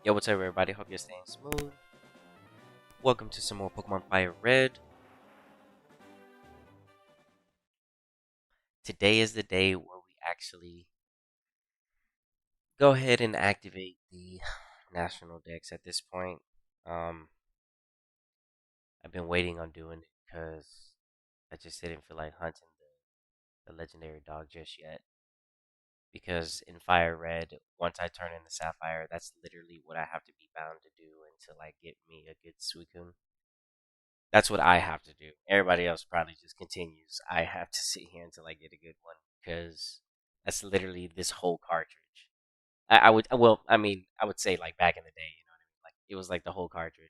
Yo, what's up, everybody? Hope you're staying smooth. Welcome to some more Pokemon Fire Red. Today is the day where we actually go ahead and activate the National Dex at this point. Um, I've been waiting on doing it because I just didn't feel like hunting the legendary dog just yet. Because in Fire Red, once I turn into Sapphire, that's literally what I have to be bound to do until I get me a good Suicune. That's what I have to do. Everybody else probably just continues. I have to sit here until I get a good one because that's literally this whole cartridge. I would, well, I mean, I would say like back in the day, you know what I mean? Like it was like the whole cartridge.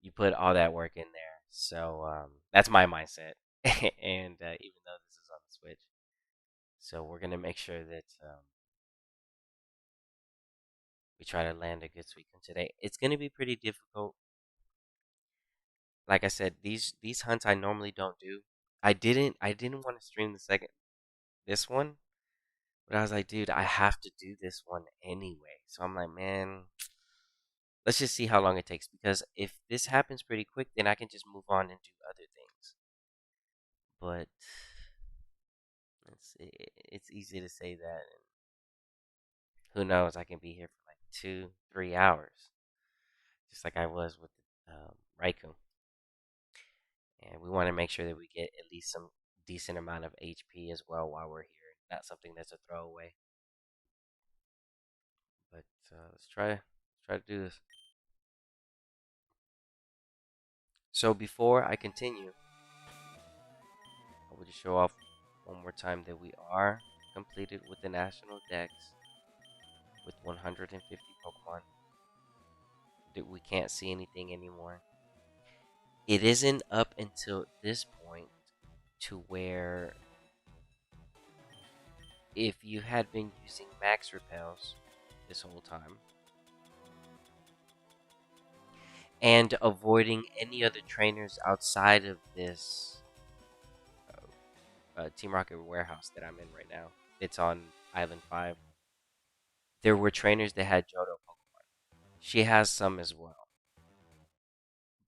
You put all that work in there. So that's my mindset. And even though this is on the Switch, so we're gonna make sure that we try to land a good Suicune today. It's gonna be pretty difficult. Like I said, these hunts I normally don't do. I didn't want to stream this one, but I was like, dude, I have to do this one anyway. So I'm like, man, let's just see how long it takes because if this happens pretty quick, then I can just move on and do other things. But it's easy to say that, and who knows? I can be here for like 2, 3 hours, just like I was with Rico. And we want to make sure that we get at least some decent amount of HP as well while we're here. Not something that's a throwaway. But let's try to do this. So before I continue, I want to show off one more time that we are completed with the National Dex with 150 Pokemon. That we can't see anything anymore. It isn't up until this point to where if you had been using max repels this whole time and avoiding any other trainers outside of this Team Rocket warehouse that I'm in right now. It's on Island 5. There were trainers that had Johto Pokemon. She has some as well.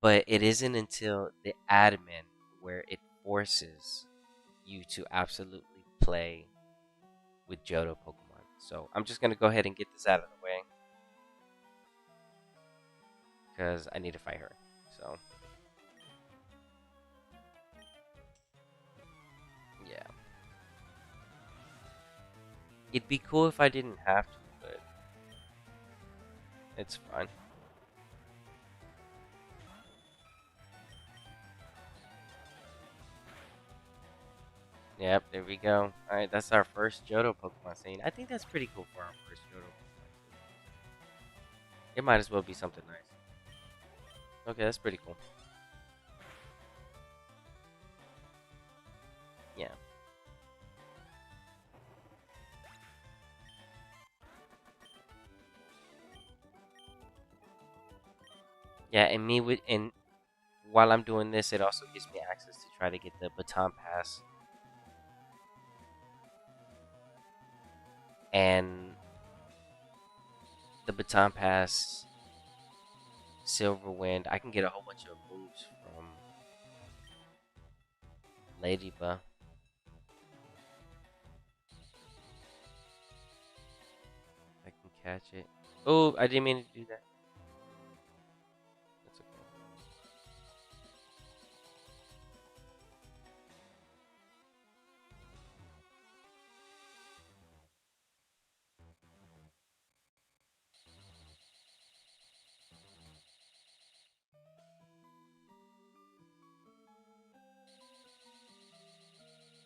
But it isn't until the admin where it forces you to absolutely play with Johto Pokemon. So I'm just going to go ahead and get this out of the way because I need to fight her. So, yeah. It'd be cool if I didn't have to, but it's fine. Yep, there we go. Alright, that's our first Johto Pokemon scene. I think that's pretty cool for our first Johto Pokemon scene. It might as well be something nice. Okay, that's pretty cool. Yeah. Yeah, and while I'm doing this, it also gives me access to try to get the baton pass. And the baton pass, Silver Wind, I can get a whole bunch of moves from Ladybug. I can catch it. Oh, I didn't mean to do that. That's okay.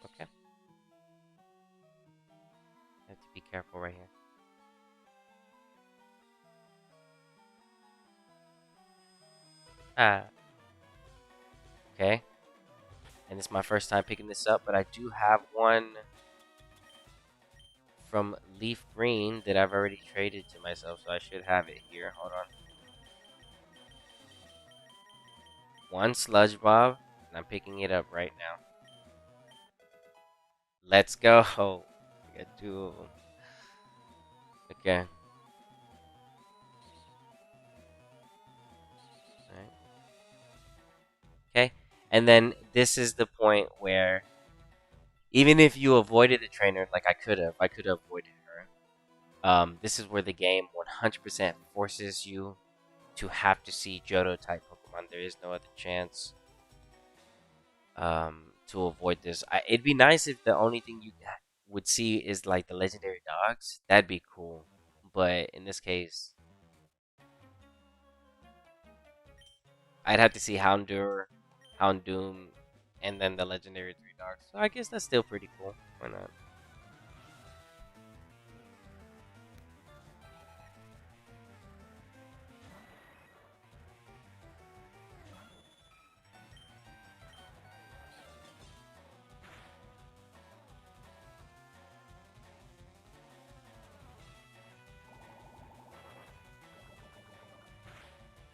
Okay. I have to be careful right here. Ah, okay. And it's my first time picking this up, but I do have one from Leaf Green that I've already traded to myself, so I should have it here. Hold on. One Sludge Bob, and I'm picking it up right now. Let's go. I got two of them. Okay. And then this is the point where even if you avoided the trainer, like I could have avoided her. This is where the game 100% forces you to have to see Johto type Pokemon. There is no other chance to avoid this. It'd be nice if the only thing you would see is like the legendary dogs. That'd be cool. But in this case, I'd have to see Houndour, Houndoom, and then the legendary three dogs. So I guess that's still pretty cool. Why not?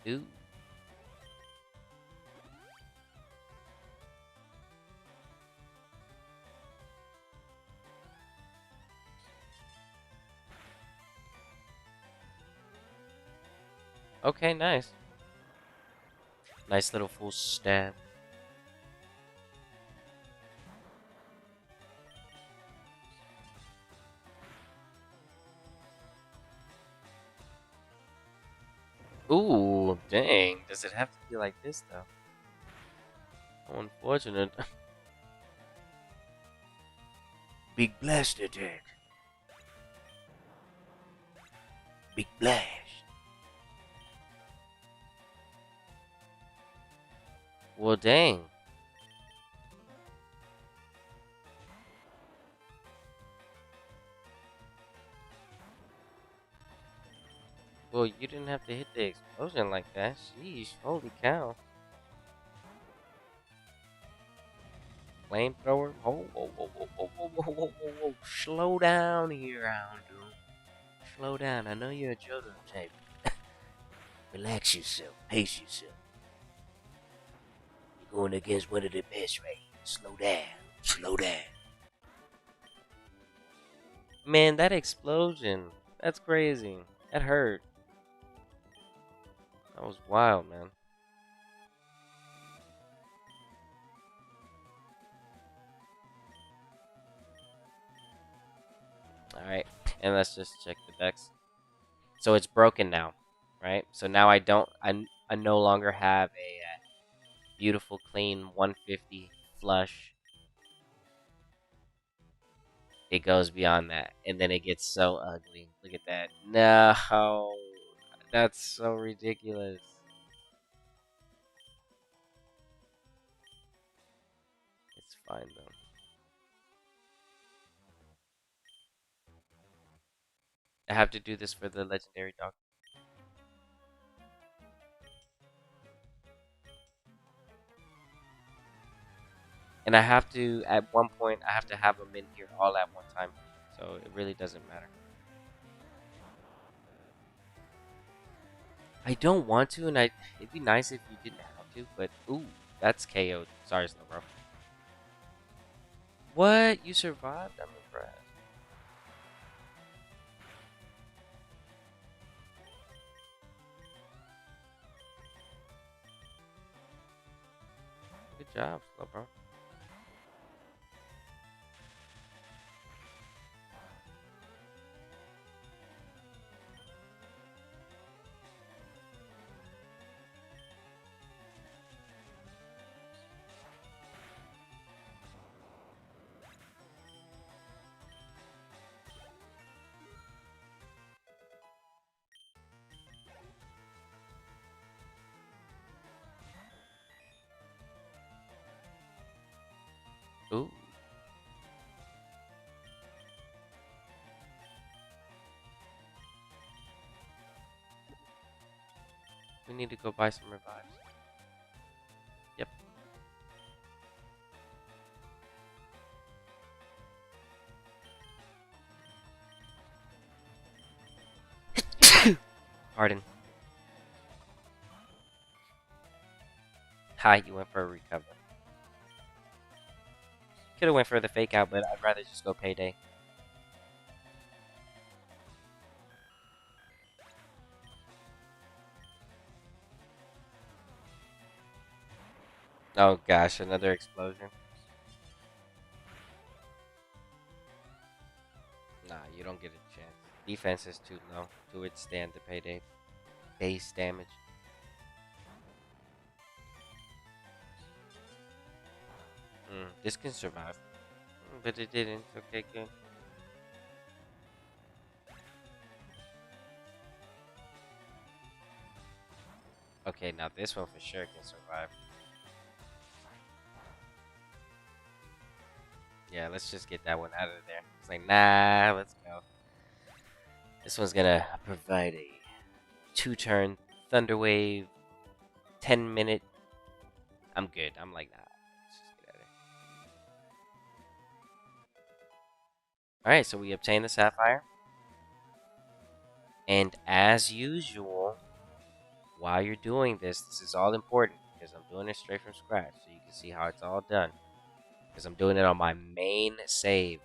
Ooh. Okay, nice. Nice little full stab. Ooh, dang. Does it have to be like this, though? How unfortunate. Big blast attack. Big blast. Well, dang. Well, you didn't have to hit the explosion like that. Sheesh, holy cow. Flamethrower? Whoa, whoa, whoa, whoa, whoa, whoa, whoa, whoa, whoa, whoa. Slow down here, Houndoom. Slow down. I know you're a Johto type. Relax yourself. Pace yourself. You're going against one of the best right here. Slow down. Slow down. Man, that explosion. That's crazy. That hurt. That was wild, man. Alright, and let's just check the decks. So it's broken now, right? So now I no longer have a beautiful, clean 150 flush. It goes beyond that, and then it gets so ugly. Look at that. No, that's so ridiculous. It's fine though. I have to do this for the legendary dog. And I have to, at one point, I have to have them in here all at one time. So it really doesn't matter. I don't want to, and it'd be nice if you didn't have to, but ooh, that's KO'd. Sorry, Slowbro. What? You survived? I'm impressed. Good job, Slowbro. Ooh. We need to go buy some revives. Yep. Pardon. Hi, you went for a recover. Could have went for the fake out, but I'd rather just go payday. Oh gosh, another explosion. Nah, you don't get a chance. Defense is too low to withstand the payday base damage. This can survive. But it didn't. Okay, good. Okay, now this one for sure can survive. Yeah, let's just get that one out of there. It's like, nah, let's go. This one's gonna provide a 2-turn Thunder Wave, 10-minute. I'm good. I'm like, nah. Let's just get out of here. Alright, so we obtain the Sapphire. And as usual, while you're doing this, this is all important because I'm doing it straight from scratch so you can see how it's all done. Because I'm doing it on my main save.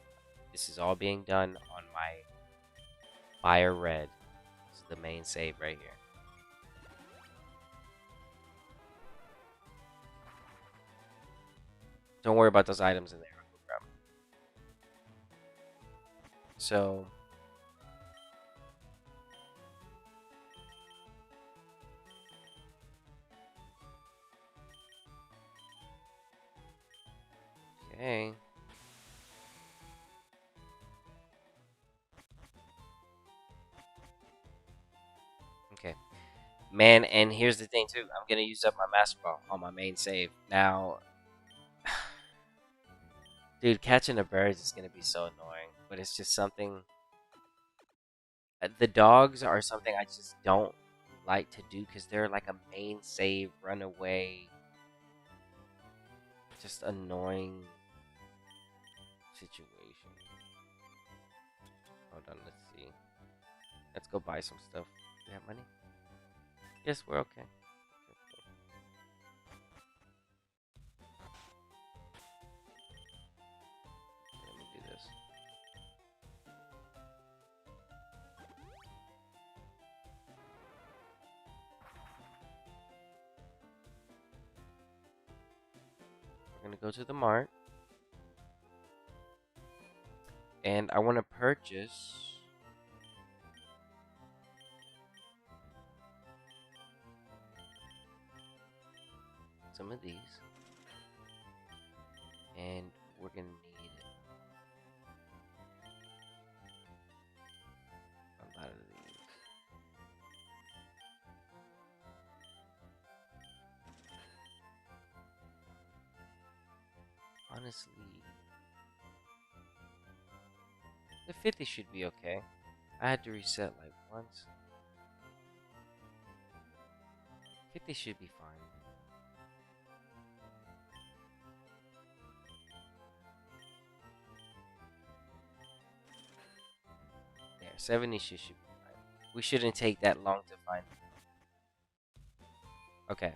This is all being done on my Fire Red. This is the main save right here. Don't worry about those items in there. I'll go grab 'em. So, okay. Okay. Man, and here's the thing too. I'm gonna use up my Master Ball on my main save. Now, dude, catching the birds is gonna be so annoying. But it's just something. The dogs are something I just don't like to do because they're like a main save, runaway, just annoying situation. Hold on, let's see. Let's go buy some stuff. Do we have money? Yes, we're okay. Let me do this. We're gonna go to the mart, and I want to purchase some of these, and we're gonna need a lot of these. Honestly, the 50 should be okay. I had to reset like once. 50 should be fine. There, 70 should be fine. We shouldn't take that long to find. Okay.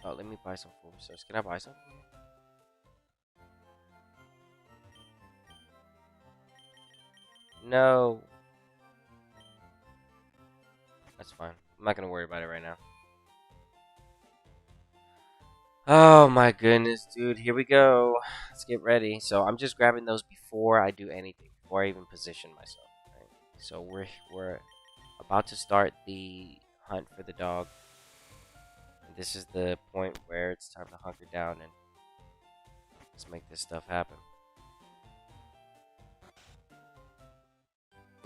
Oh, let me buy some food resources. Can I buy some? No. That's fine. I'm not gonna worry about it right now. Oh my goodness, dude. Here we go. Let's get ready. So I'm just grabbing those before I do anything, before I even position myself. Right? So we're about to start the hunt for the dog. And this is the point where it's time to hunker down and let's make this stuff happen.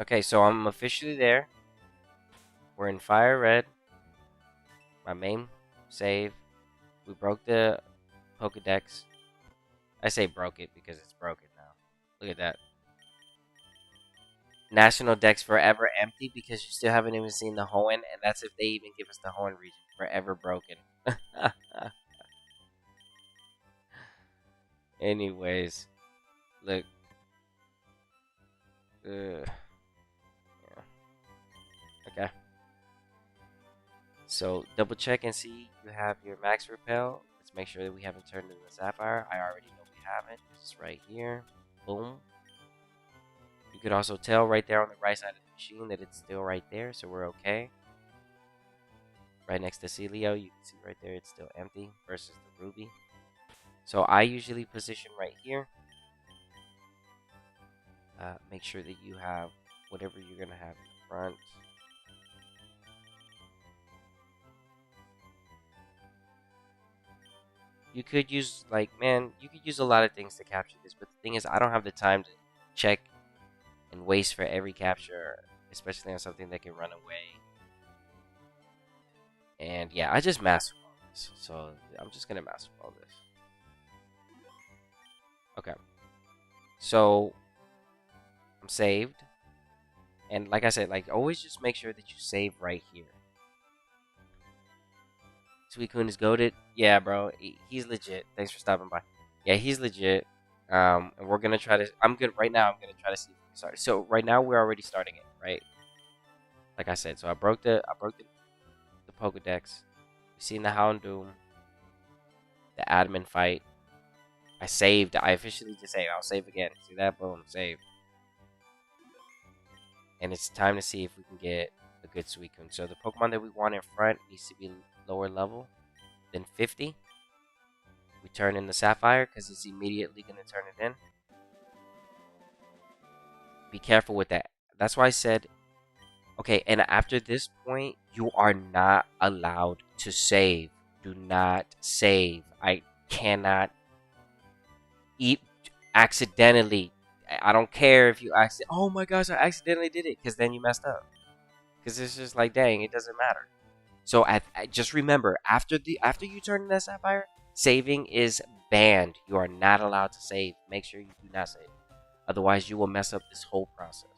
Okay, so I'm officially there. We're in Fire Red. My main save. We broke the Pokedex. I say broke it because it's broken now. Look at that. National Dex forever empty because you still haven't even seen the Hoenn, and that's if they even give us the Hoenn region. Forever broken. Anyways, look. Yeah. Okay. So double check and see you have your max repel. Let's make sure that we haven't turned into the sapphire. I already know we haven't. It's right here. Boom. You could also tell right there on the right side of the machine that it's still right there, so we're okay. right next to Celio. You can see right there it's still empty versus the Ruby. So I usually position right here. Make sure that you have whatever you're going to have in the front. You could use, like, man, you could use a lot of things to capture this, but the thing is, I don't have the time to check and waste for every capture, especially on something that can run away. And yeah, I just master all this, so I'm just gonna master all this. Okay, so I'm saved, and like I said, like always, just make sure that you save right here. Suicune is goaded. Yeah, bro, he's legit. Thanks for stopping by. Yeah, he's legit. And we're gonna try to. I'm good right now. I'm gonna try to see if we can start. So right now we're already starting it, right? Like I said, so I broke the Pokedex. We've seen the Houndoom, the admin fight. I saved. I officially just saved. I'll save again. See that? Boom, save. And it's time to see if we can get a good Suicune. So the Pokemon that we want in front needs to be lower level than 50. We turn in the Sapphire because it's immediately going to turn it in. Be careful with that. That's why I said, okay, and after this point, you are not allowed to save. Do not save. I cannot eat accidentally. I don't care if you oh my gosh, I accidentally did it, because then you messed up. Because it's just like, dang, it doesn't matter. So just remember, after you turn in that Sapphire, saving is banned. You are not allowed to save. Make sure you do not save. Otherwise, you will mess up this whole process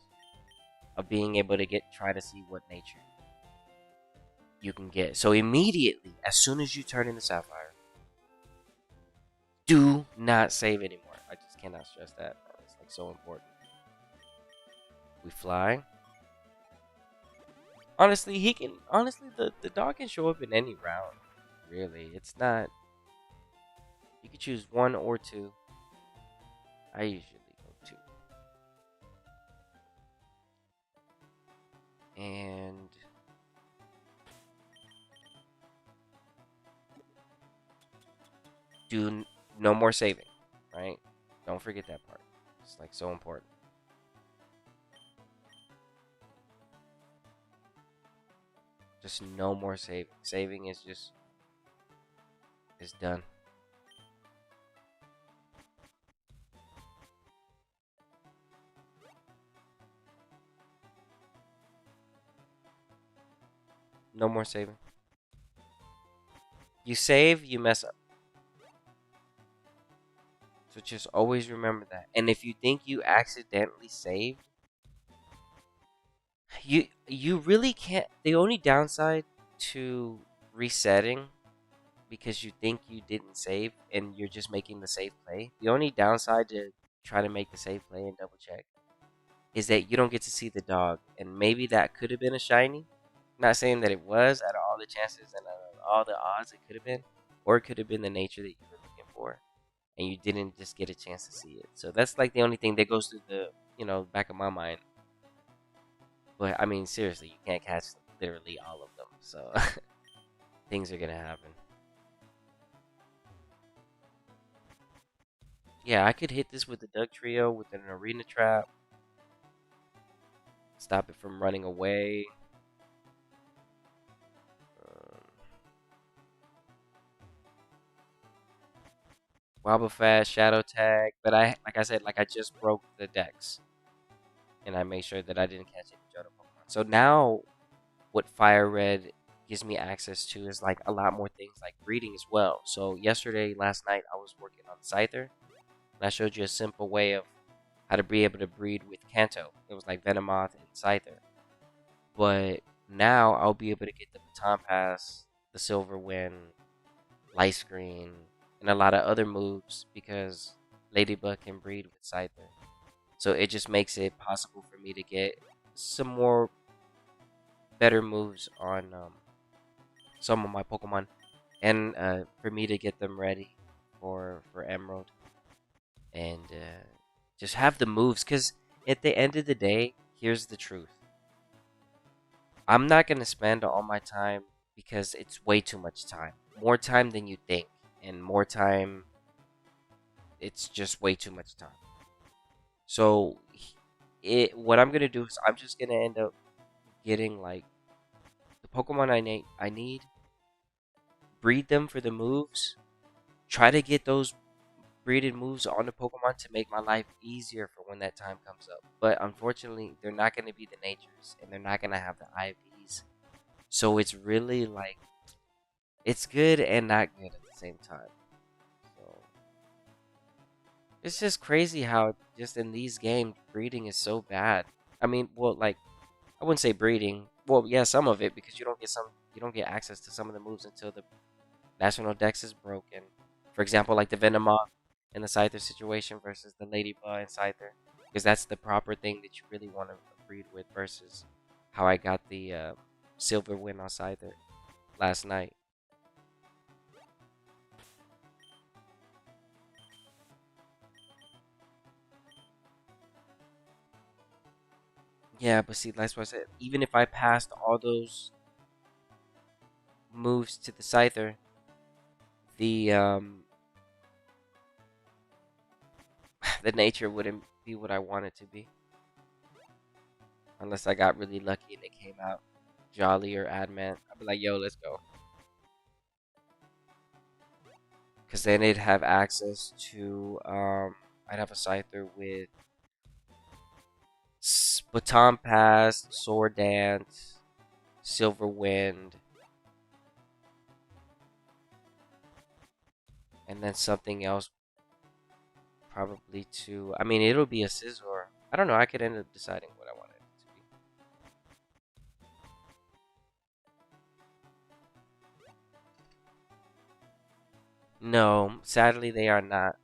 of being able to try to see what nature you can get. So immediately, as soon as you turn in the Sapphire, do not save anymore. I just cannot stress that. It's like so important. We fly. Honestly, the dog can show up in any round. Really, it's not. You can choose one or two. I usually go two. And do no more saving, right? Don't forget that part. It's like so important. Just no more saving. Saving is done. No more saving. You save, you mess up. So just always remember that. And if you think you accidentally saved, you really can't. The only downside to resetting, because you think you didn't save and you're just making the safe play, the only downside to try to make the safe play and double check is that you don't get to see the dog. And maybe that could have been a shiny. Not saying that it was, out of all the chances and out of all the odds, it could have been. Or it could have been the nature that you were looking for, and you didn't just get a chance to see it. So that's like the only thing that goes through the back of my mind. But I mean, seriously, you can't catch literally all of them, so things are gonna happen. Yeah, I could hit this with the Duck Trio with an Arena Trap, stop it from running away. Um, Wobble Fast, Shadow Tag, but like I said, like I just broke the Dex, and I made sure that I didn't catch any Johto Pokemon. So now, what Fire Red gives me access to is like a lot more things like breeding as well. So last night, I was working on Scyther, and I showed you a simple way of how to be able to breed with Kanto. It was like Venomoth and Scyther. But now I'll be able to get the Baton Pass, the Silver Wind, Light Screen, and a lot of other moves because Ladybug can breed with Scyther. So it just makes it possible for me to get some more better moves on some of my Pokemon, and for me to get them ready for Emerald, and just have the moves. Because at the end of the day, here's the truth: I'm not gonna spend all my time because it's way too much time. More time than you think, and more time, it's just way too much time. So, what I'm gonna do is I'm just gonna end up getting like the Pokemon I need, breed them for the moves, try to get those breeded moves on the Pokemon to make my life easier for when that time comes up. But unfortunately, they're not going to be the natures and they're not going to have the IVs. So it's really like it's good and not good at the same time. So it's just crazy how just in these games breeding is so bad. I mean, well, like I wouldn't say breeding. Well, yeah, some of it because you don't get access to some of the moves until the National Dex is broken. For example, like the Venomoth in the Scyther situation versus the Ladybug and Scyther. Because that's the proper thing that you really want to breed with versus how I got the Silver win on Scyther last night. Yeah, but see, that's what I said. Even if I passed all those moves to the Scyther, the the nature wouldn't be what I want it to be. Unless I got really lucky and it came out Jolly or Adamant. I'd be like, yo, let's go. Because then it'd have access to, I'd have a Scyther with Baton Pass, Sword Dance, Silver Wind, and then something else probably too. I mean, it'll be a Scizor. I don't know. I could end up deciding what I wanted it to be. No, sadly they are not.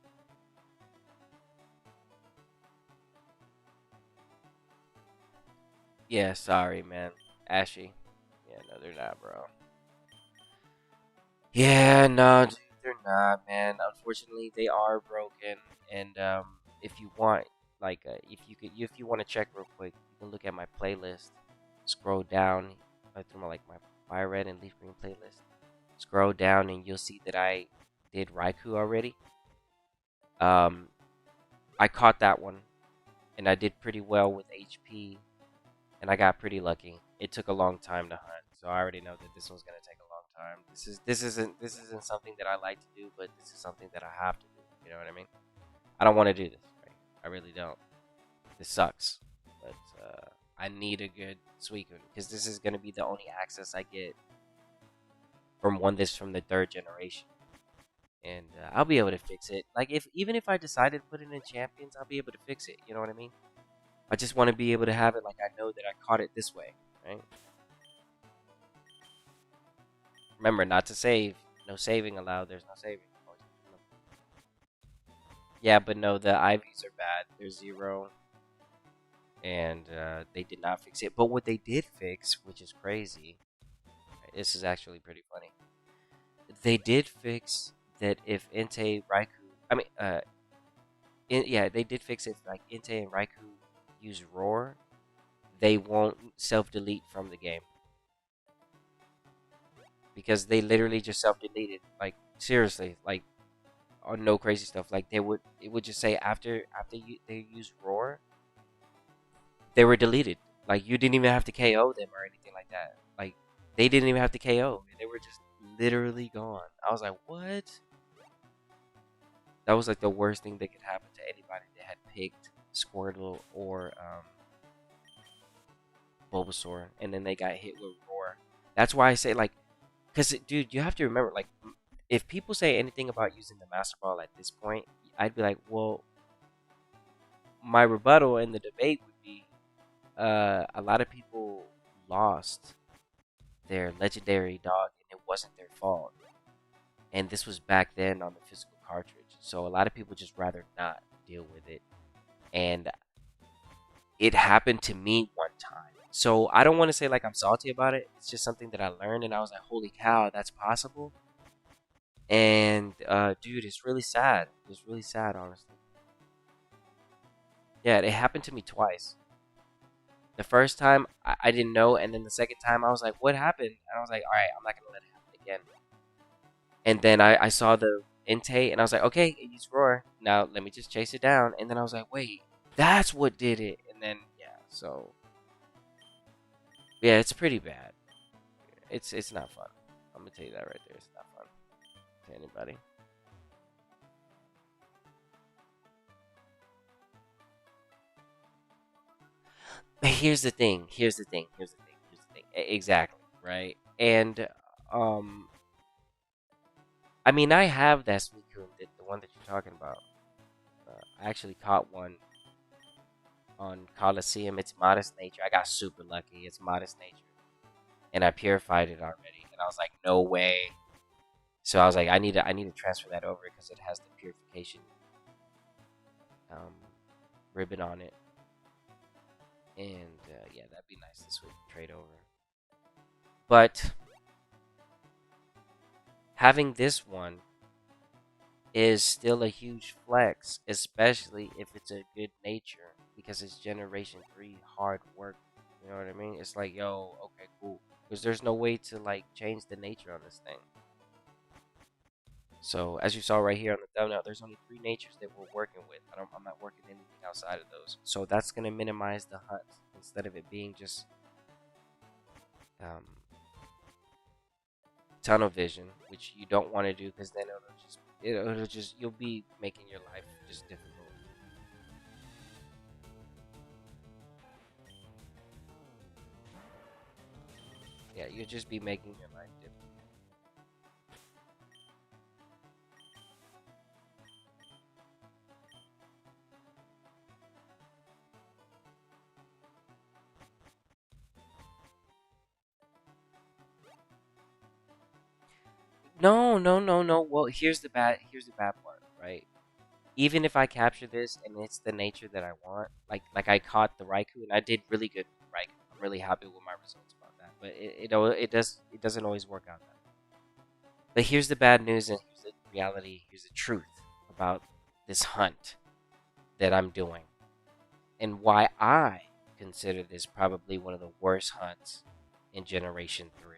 Yeah, sorry, man. Ashy. Yeah, no, they're not, bro. Yeah, no, dude, they're not, man. Unfortunately, they are broken. And if you want, like, if you want to check real quick, you can look at my playlist. Scroll down through my like my fire red and leaf green playlist. Scroll down, and you'll see that I did Raikou already. Um, I caught that one, and I did pretty well with HP, and I got pretty lucky. It took a long time to hunt, so I already know that this one's gonna take a long time. This isn't something that I like to do, but this is something that I have to do. You know what I mean? I don't want to do this. Right? I really don't. This sucks, but I need a good Suicune because this is gonna be the only access I get from from the third generation, and I'll be able to fix it. Like if even if I decided to put it in champions, I'll be able to fix it. You know what I mean? I just want to be able to have it like I know that I caught it this way, right? Remember not to save. No saving allowed. There's no saving. Yeah, but no, the IVs are bad. They're zero, and they did not fix it. But what they did fix, which is crazy, right, this is actually pretty funny. They did fix that if Entei Raikou, I mean, yeah, they did fix it. Like Entei and Raikou use Roar, they won't self delete from the game because they literally just self deleted. Like seriously, like on no crazy stuff. Like it would just say they use Roar, they were deleted. Like you didn't even have to KO them or anything like that. Like they didn't even have to KO. They were just literally gone. I was like, what? That was like the worst thing that could happen to anybody that had picked Squirtle or Bulbasaur, and then they got hit with Roar. That's why I say like, because dude, you have to remember like, if people say anything about using the Master Ball at this point, I'd be like, well, my rebuttal in the debate would be, a lot of people lost their legendary dog, and it wasn't their fault. And this was back then on the physical cartridge, so a lot of people just rather not deal with it. And it happened to me one time. So I don't want to say like I'm salty about it. It's just something that I learned, and I was like, "Holy cow, that's possible!" And dude, it's really sad. It's really sad, honestly. Yeah, it happened to me twice. The first time I didn't know, and then the second time I was like, "What happened?" And I was like, "All right, I'm not gonna let it happen again." And then I saw the Entei, and I was like, "Okay, it used roar. Now let me just chase it down." And then I was like, "Wait, that's what did it." And then yeah, so yeah, it's pretty bad. It's not fun. I'm gonna tell you that right there. It's not fun to anybody. But here's the thing. Here's the thing. Here's the thing. Here's the thing. Exactly right. And um, I mean, I have that Suicune, the one that you're talking about. I actually caught one on Coliseum. It's modest nature. I got super lucky. It's modest nature, and I purified it already. And I was like, no way. So I was like, I need to transfer that over because it has the purification um, ribbon on it. And yeah, that'd be nice to switch trade over. But having this one is still a huge flex, especially if it's a good nature because it's Generation 3 hard work. You know what I mean? It's like, yo, okay, cool. Because there's no way to like change the nature on this thing. So as you saw right here on the thumbnail, there's only 3 natures that we're working with. I'm not working anything outside of those. So that's gonna minimize the hunt instead of it being just um, tunnel vision, which you don't want to do because then it'll just you'll be making your life just difficult. Yeah, you'll just be making your life difficult. No, no, no, no. Well, here's the bad part, right? Even if I capture this and it's the nature that I want, like I caught the Raikou and I did really good with the Raikou. I'm really happy with my results about that. But it doesn't always work out that way. But here's the bad news and here's the reality, here's the truth about this hunt that I'm doing and why I consider this probably one of the worst hunts in Generation 3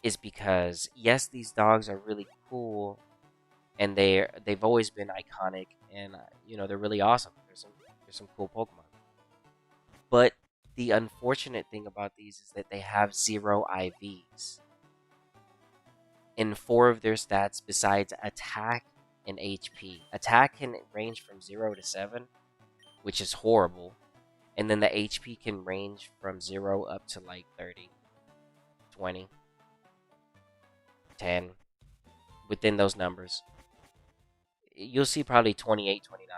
is because yes, these dogs are really cool and they've always been iconic and they're really awesome. There's some cool Pokemon. But the unfortunate thing about these is that they have 0 IVs in 4 of their stats besides attack and HP. Attack can range from 0 to 7, which is horrible. And then the HP can range from 0 up to like 30, 20, 10 within those numbers. You'll see probably 28, 29,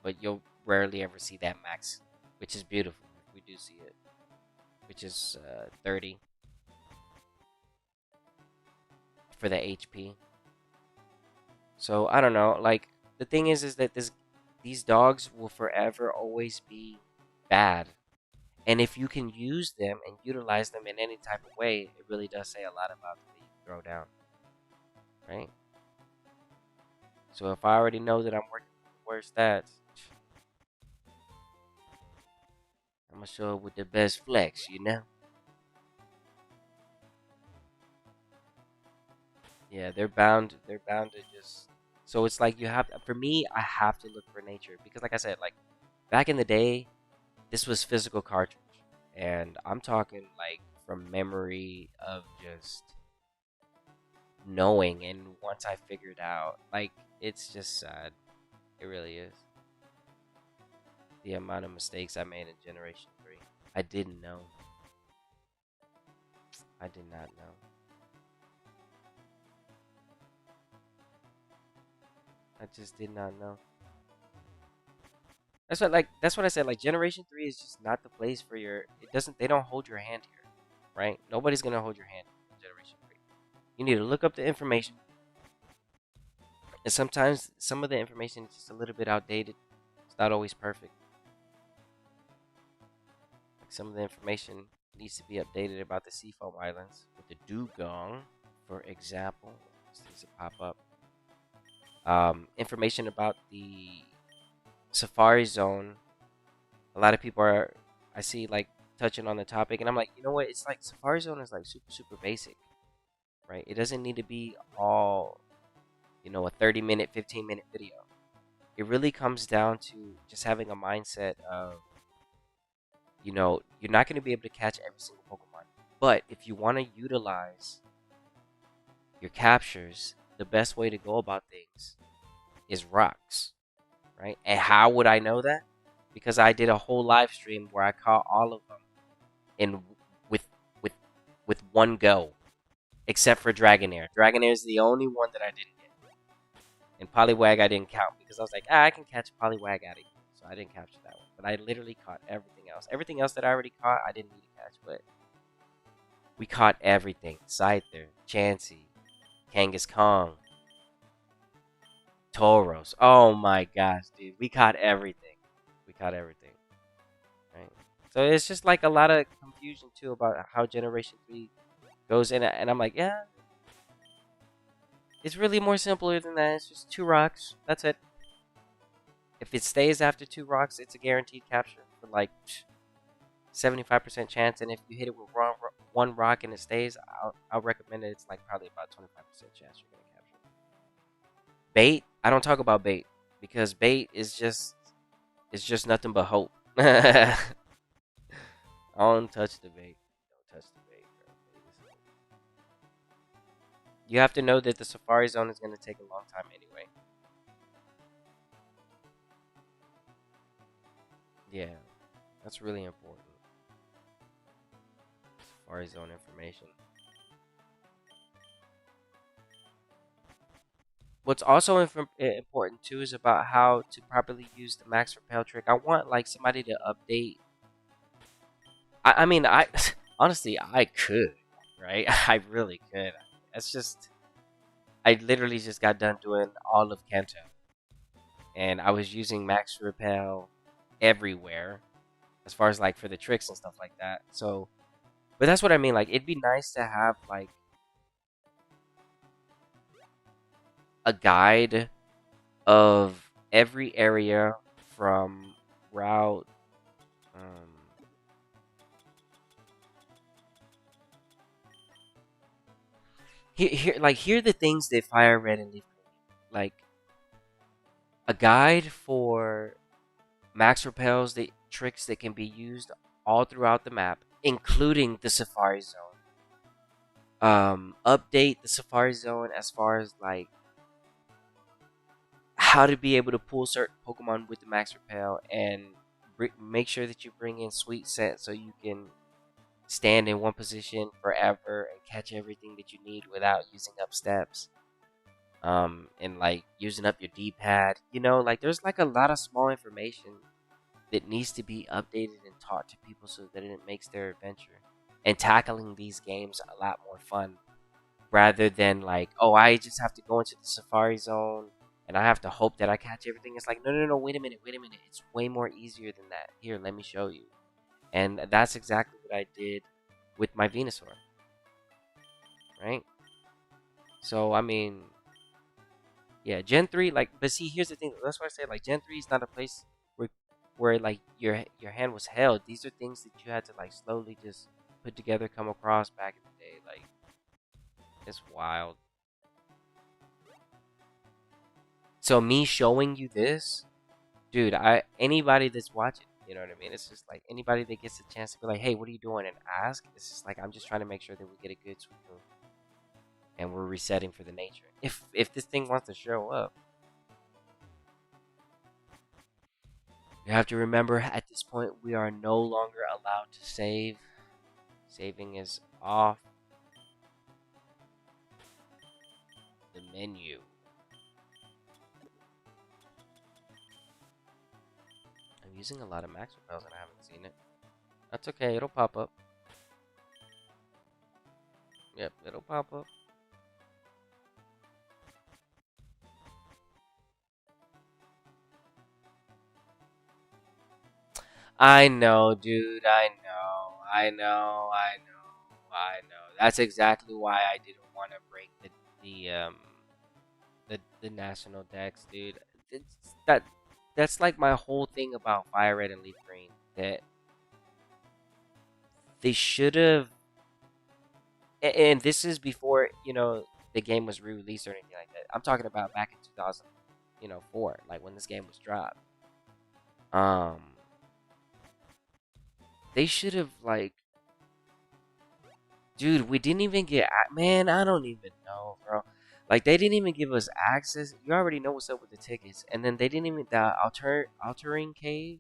but you'll rarely ever see that max, which is beautiful if we do see it, which is 30 for the HP. So I don't know. Like the thing is that these dogs will forever always be bad, and if you can use them and utilize them in any type of way, it really does say a lot about the way you throw down, right? So if I already know that I'm working with worse stats, I'm gonna show up with the best flex, you know? Yeah, they're bound to just. So it's like you have. For me, I have to look for nature because, like I said, like back in the day, this was physical cartridge, and I'm talking like from memory of just knowing. And once I figured out, like it's just sad. It really is. The amount of mistakes I made in Generation 3. I didn't know. I did not know. I just did not know. That's what I said. Like Generation 3 is just not the place for your. They don't hold your hand here, right? Nobody's gonna hold your hand in Generation 3. You need to look up the information, and sometimes some of the information is just a little bit outdated. It's not always perfect. Like some of the information needs to be updated about the Seafoam Islands with the dugong, for example. Things that pop up. Information about the Safari Zone. A lot of people are I see like touching on the topic, and I'm like, you know what? It's like Safari Zone is like super basic, right? It doesn't need to be all, a 30-minute, 15-minute video. It really comes down to just having a mindset of, you're not going to be able to catch every single Pokemon, but if you want to utilize your captures, the best way to go about things is rocks, right? And how would I know that? Because I did a whole live stream where I caught all of them in with with with one go, except for Dragonair. Dragonair is the only one that I didn't get, and Poliwag I didn't count because I was like, I can catch Poliwag out of here, so I didn't capture that one. But I literally caught everything else. Everything else that I already caught, I didn't need to catch, but we caught everything: Scyther, Chansey, Kangaskhan, Tauros. Oh my gosh, dude. We caught everything. We caught everything. Right? So it's just like a lot of confusion too about how Generation 3 goes in. And I'm like, yeah, it's really more simpler than that. It's just 2 rocks. That's it. If it stays after 2 rocks, it's a guaranteed capture for like 75% chance. And if you hit it with 1 rock and it stays, I'll recommend it. It's like probably about 25% chance you're going to capture it. Bait, I don't talk about bait because bait is just it's just nothing but hope. Don't touch the bait. Don't touch the bait, bro. You have to know that the Safari Zone is going to take a long time anyway. Yeah, that's really important. Safari Zone information. What's also important too is about how to properly use the max repel trick. I want like somebody to update. I mean, I honestly I could, right? I really could. It's just I literally just got done doing all of Kanto, and I was using max repel everywhere, as far as like for the tricks and stuff like that. So, but that's what I mean. Like, it'd be nice to have like a guide of every area from route. Here are the things that Fire Red and Leaf Green need. Like a guide for max repels, the tricks that can be used all throughout the map, including the Safari Zone. Update the Safari Zone as far as like how to be able to pull certain Pokemon with the max repel, and make sure that you bring in Sweet Scent so you can stand in one position forever and catch everything that you need without using up steps. And like using up your D-pad. Like there's like a lot of small information that needs to be updated and taught to people so that it makes their adventure and tackling these games a lot more fun, rather than like, oh, I just have to go into the Safari Zone and I have to hope that I catch everything. It's like, no, wait a minute. It's way more easier than that. Here, let me show you. And that's exactly what I did with my Venusaur, right? So, I mean, yeah, Gen 3, like, but see, here's the thing. That's why I say, like, Gen 3 is not a place where like, your hand was held. These are things that you had to, like, slowly just put together, come across back in the day. Like, it's wild. So, me showing you this, dude, anybody that's watching, you know what I mean? It's just like anybody that gets a chance to be like, hey, what are you doing? And ask. It's just like, I'm just trying to make sure that we get a good Suicune and we're resetting for the nature. If this thing wants to show up, you have to remember at this point we are no longer allowed to save. Saving is off the menu. I'm using a lot of max repels and I haven't seen it. That's okay, it'll pop up. Yep, it'll pop up. I know, dude. I know. That's exactly why I didn't want to break the national decks, dude. It's, that's like my whole thing about Fire Red and Leaf Green. That They should have, and this is before the game was re-released or anything like that. I'm talking about back in 2000, 4, like when this game was dropped. Um, they should have like, dude, we didn't even get, man, I don't even know, bro. Like they didn't even give us access. You already know what's up with the tickets, and then they didn't even the altering cave.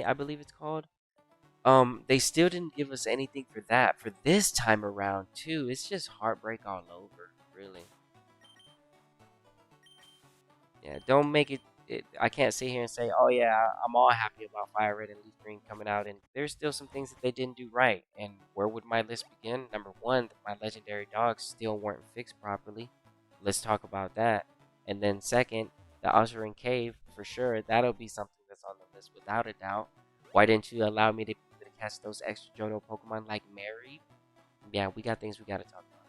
I believe it's called. They still didn't give us anything for that for this time around too. It's just heartbreak all over, really. Yeah, don't make it. I can't sit here and say, "Oh yeah, I'm all happy about Fire Red and Leaf Green coming out." And there's still some things that they didn't do right. And where would my list begin? Number one, my legendary dogs still weren't fixed properly. Let's talk about that. And then second, the Ushering Cave for sure. That'll be something that's on the list without a doubt. Why didn't you allow me to catch those extra Johto Pokemon like Mary? Yeah, we got things we gotta talk about.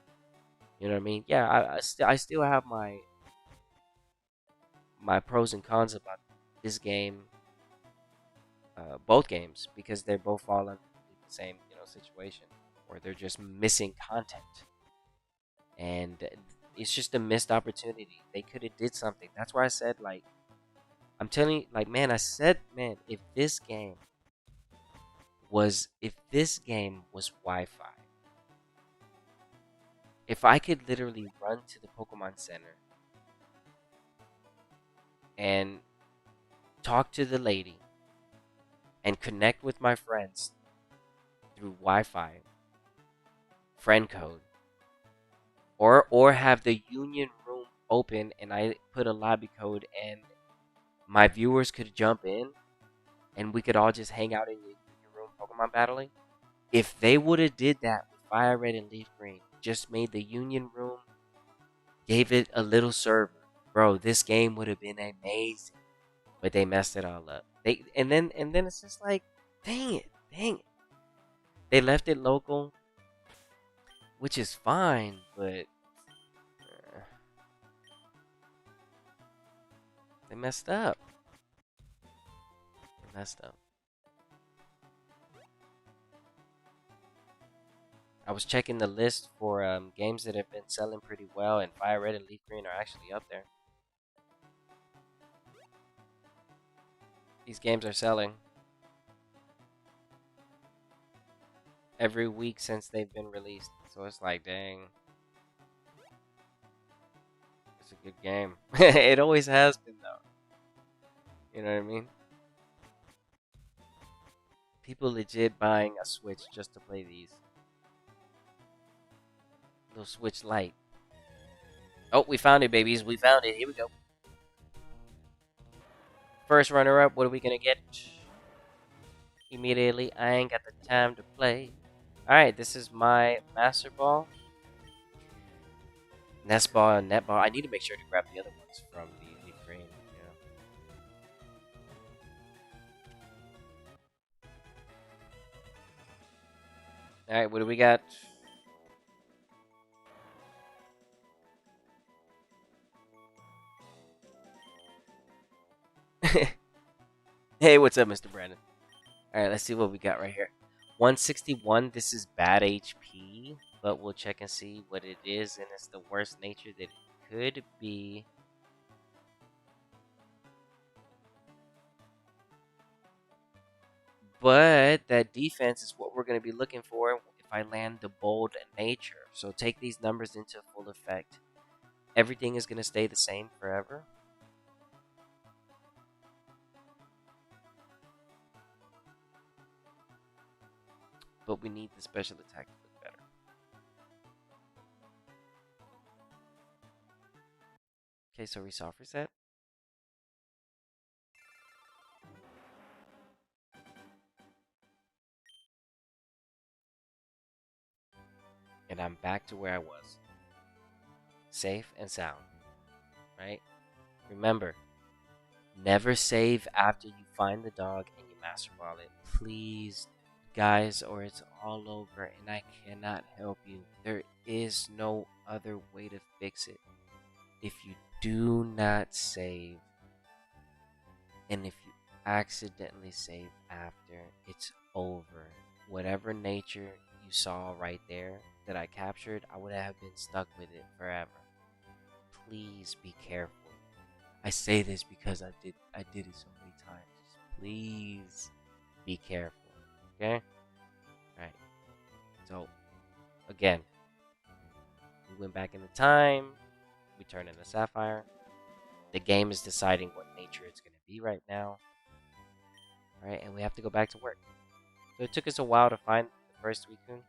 You know what I mean? Yeah, I still have my pros and cons about this game, both games, because they're both fall under the same situation, or they're just missing content, and it's just a missed opportunity. They could have did something. That's why I said like I'm telling you, like man, I said man, if this game was Wi-Fi, if I could literally run to the Pokemon Center and talk to the lady and connect with my friends through Wi-Fi, friend code, or have the union room open and I put a lobby code and my viewers could jump in and we could all just hang out in the union room Pokemon battling. If they would have did that with Fire Red and Leaf Green, just made the union room, gave it a little server, bro, this game would have been amazing. But they messed it all up. And then it's just like, dang it. They left it local, which is fine, but they messed up. They messed up. I was checking the list for games that have been selling pretty well, and Fire Red and Leaf Green are actually up there. These games are selling every week since they've been released. So it's like, dang, it's a good game. It always has been, though. You know what I mean? People legit buying a Switch just to play these. Little Switch Lite. Oh, we found it, babies. We found it. Here we go. First runner-up. What are we gonna get? Immediately. I ain't got the time to play. Alright, this is my Master Ball. Nest Ball and Net Ball. I need to make sure to grab the other ones from the Leaf Green. Alright, what do we got? Hey, what's up, Mr. Brandon? Alright, let's see what we got right here. 161, this is bad HP, but we'll check and see what it is, and it's the worst nature that it could be. But that defense is what we're going to be looking for if I land the bold nature. So take these numbers into full effect. Everything is going to stay the same forever. But we need the special attack to look better. Okay, so we soft reset. And I'm back to where I was. Safe and sound. Right? Remember, never save after you find the dog and you master ball it. Please, guys, or it's all over and I cannot help you. There is no other way to fix it. If you do not save, and if you accidentally save after, it's over. Whatever nature you saw right there that I captured, I would have been stuck with it forever. Please be careful. I say this because I did it so many times. Please be careful. Okay? Alright. So again, we went back in the time, we turned into Sapphire. The game is deciding what nature it's gonna be right now. Alright, and we have to go back to work. So it took us a while to find the first Suicune.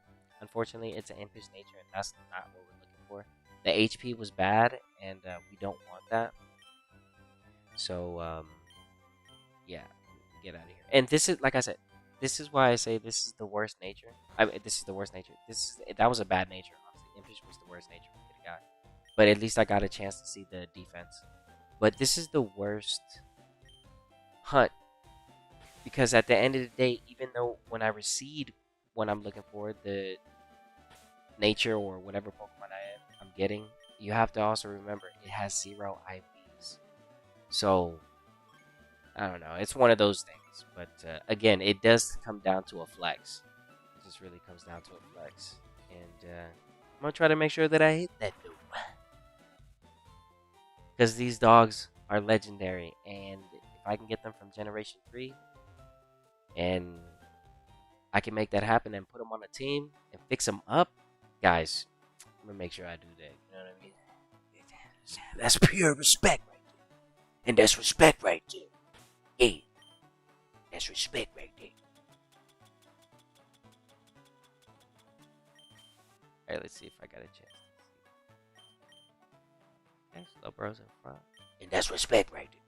Unfortunately, it's an impish nature, and that's not what we're looking for. The HP was bad, and we don't want that. So, yeah, get out of here. And this is, like I said, this is why I say this is the worst nature. I mean, this is the worst nature. That was a bad nature. Honestly, impish was the worst nature we could have got. But at least I got a chance to see the defense. But this is the worst hunt. Because at the end of the day, even though when I recede when I'm looking for the nature or whatever Pokemon I'm getting, you have to also remember it has 0 IVs. So, I don't know. It's one of those things. But again, it does come down to a flex. It just really comes down to a flex. And I'm going to try to make sure that I hit that dude. Because these dogs are legendary. And if I can get them from Generation 3, and I can make that happen and put them on a team and fix them up, guys, I'm going to make sure I do that. You know what I mean? That's pure respect right there. And that's respect right there. Yeah. That's respect right there. Alright, let's see if I got a chance. Okay, Slowbro's in front. And that's respect right there.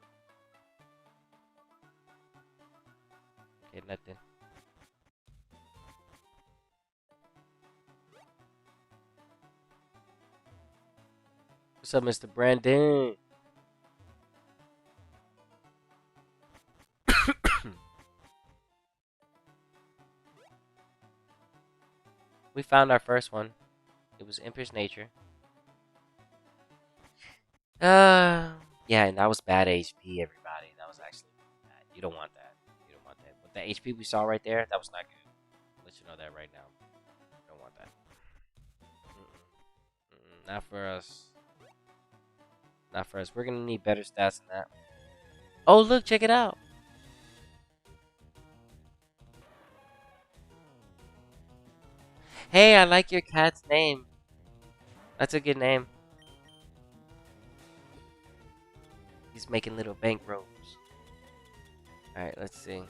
Okay, nothing. What's up, Mr. Brandon? We found our first one. It was Impish Nature. Yeah, and that was bad HP, everybody. That was actually bad. You don't want that. You don't want that. But the HP we saw right there, that was not good. I'll let you know that right now. You don't want that. Not for us. Not for us. We're gonna need better stats than that. Oh, look, check it out. Hey, I like your cat's name. That's a good name. He's making little bankrolls. Alright, let's see.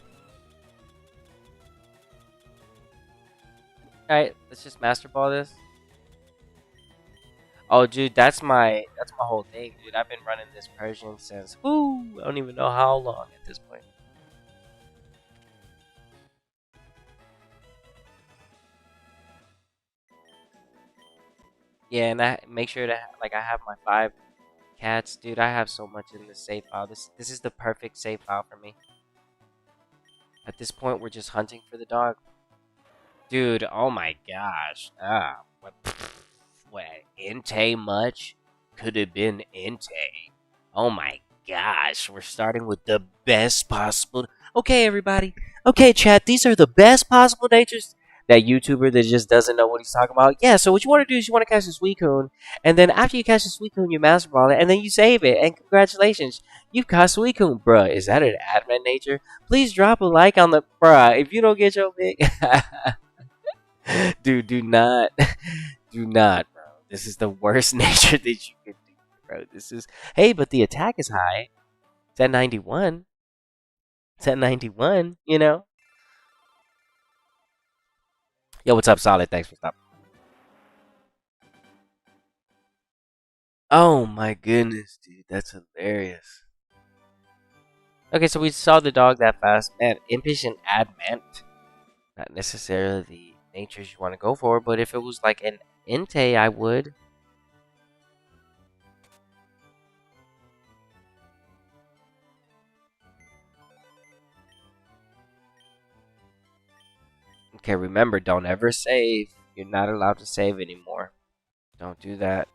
Alright, let's just master ball this. Oh, dude, that's my whole thing, dude. I've been running this Persian since, I don't even know how long at this point. Yeah, and I make sure to I have my 5 cats, dude. I have so much in this save file. This is the perfect save file for me. At this point, we're just hunting for the dog, dude. Oh my gosh. What Entei much? Could have been Entei. Oh my gosh, we're starting with the best possible. Okay, everybody. Okay, chat. These are the best possible natures. That YouTuber that just doesn't know what he's talking about. Yeah. So what you want to do is you want to catch a Suicune, and then after you catch a Suicune, you master ball it, and then you save it. And congratulations, you've caught Suicune, bruh. Is that an admin nature? Please drop a like on the bruh. If you don't get your big, dude, do not, do not, bro. This is the worst nature that you could do, bro. This is hey, but the attack is high. It's at 91. It's at 91. You know. Yo, what's up, Solid? Thanks for stopping. Oh my goodness, dude, that's hilarious. Okay, so we saw the dog that fast. Man, impish and adamant. Not necessarily the natures you want to go for, but if it was like an Entei, I would. Okay, remember, don't ever save. You're not allowed to save anymore. Don't do that.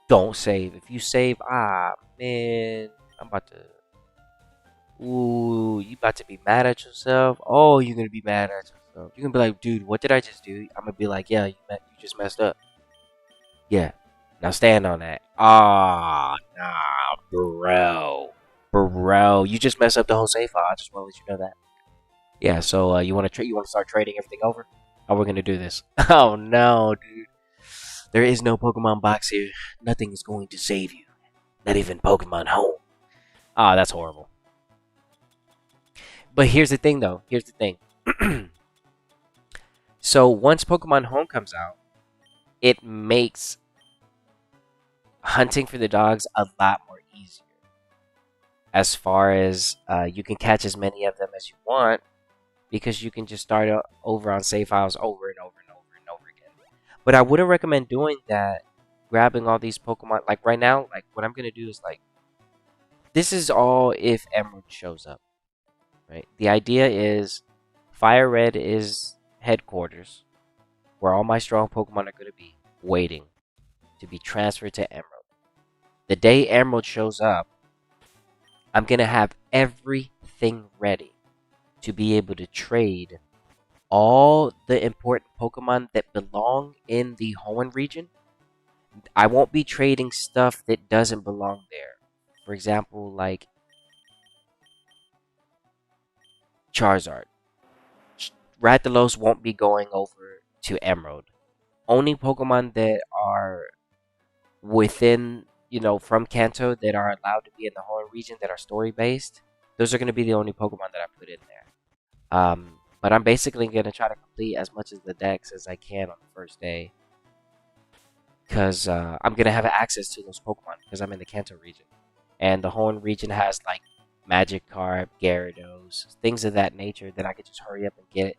Don't save. If you save, man, I'm about to. Ooh, you about to be mad at yourself. Oh, you're gonna be mad at yourself. You can be like, dude, what did I just do? I'm gonna be like, yeah, you just messed up. Yeah. Now stand on that. Ah, nah, bro. Bro, you just messed up the whole save file. I just want to let you know that. Yeah, so you want to start trading everything over? How we're gonna do this? Oh no, dude. There is no Pokemon box here. Nothing is going to save you. Not even Pokemon Home. Ah, that's horrible. But here's the thing, though. Here's the thing. So once Pokemon Home comes out, it makes hunting for the dogs a lot more easier. As far as you can catch as many of them as you want, because you can just start over on save files over and over and over and over again. But I wouldn't recommend doing that. Grabbing all these Pokemon, like right now, like what I'm gonna do is like, this is all if Emerald shows up, right? The idea is Fire Red is headquarters, where all my strong Pokemon are gonna be waiting to be transferred to Emerald. The day Emerald shows up, I'm gonna have everything ready to be able to trade all the important Pokemon that belong in the Hoenn region. I won't be trading stuff that doesn't belong there. For example, like Charizard. Rathalos won't be going over to Emerald. Only Pokemon that are within, from Kanto that are allowed to be in the Hoenn region that are story based, those are going to be the only Pokemon that I put in there. But I'm basically going to try to complete as much of the decks as I can on the first day. Because I'm going to have access to those Pokemon because I'm in the Kanto region. And the Hoenn region has like Magikarp, Gyarados, things of that nature that I could just hurry up and get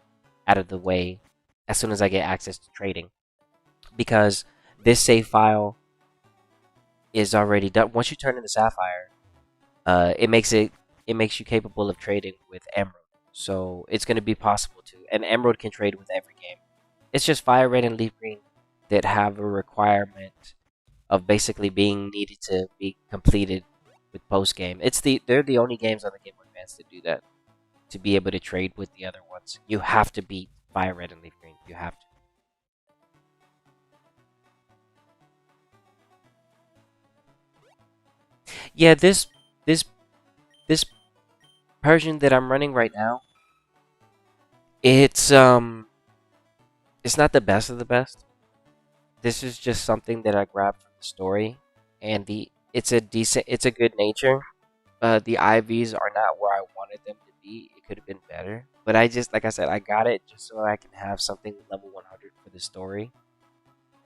out of the way as soon as I get access to trading. Because this save file is already done. Once you turn into Sapphire, it makes you capable of trading with Emerald. So it's going to be possible to. And Emerald can trade with every game. It's just Fire Red and Leaf Green that have a requirement of basically being needed to be completed with post game. They're the only games on the Game Boy Advance that do that. To be able to trade with the other ones, you have to beat Fire Red and Leaf Green. You have to. Yeah, this this Persian that I'm running right now, it's not the best of the best. This is just something that I grabbed from the story, and it's a good nature. The IVs are not where I wanted them to be. It could have been better, but like I said, I got it just so I can have something level 100 for the story.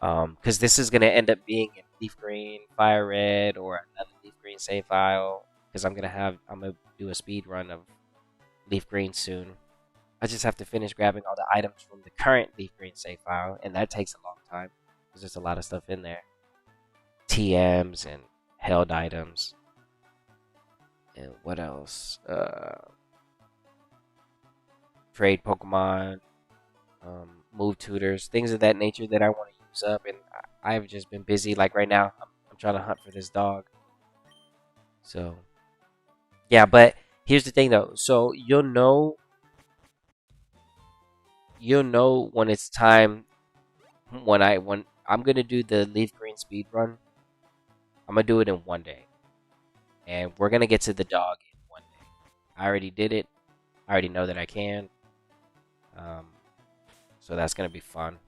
Because this is gonna end up being in Leaf Green, Fire Red, or another Leaf Green save file. Because I'm gonna do a speed run of Leaf Green soon. I just have to finish grabbing all the items from the current Leaf Green save file, and that takes a long time because there's a lot of stuff in there. TMs and held items. And what else? Trade Pokemon, move tutors, things of that nature that I want to use up, and I've just been busy. Like right now, I'm trying to hunt for this dog. So, yeah, but here's the thing though. So you'll know when it's time when I'm gonna do the Leaf Green speed run. I'm gonna do it in one day, and we're gonna get to the dog in one day. I already did it. I already know that I can. Um, so that's gonna be fun.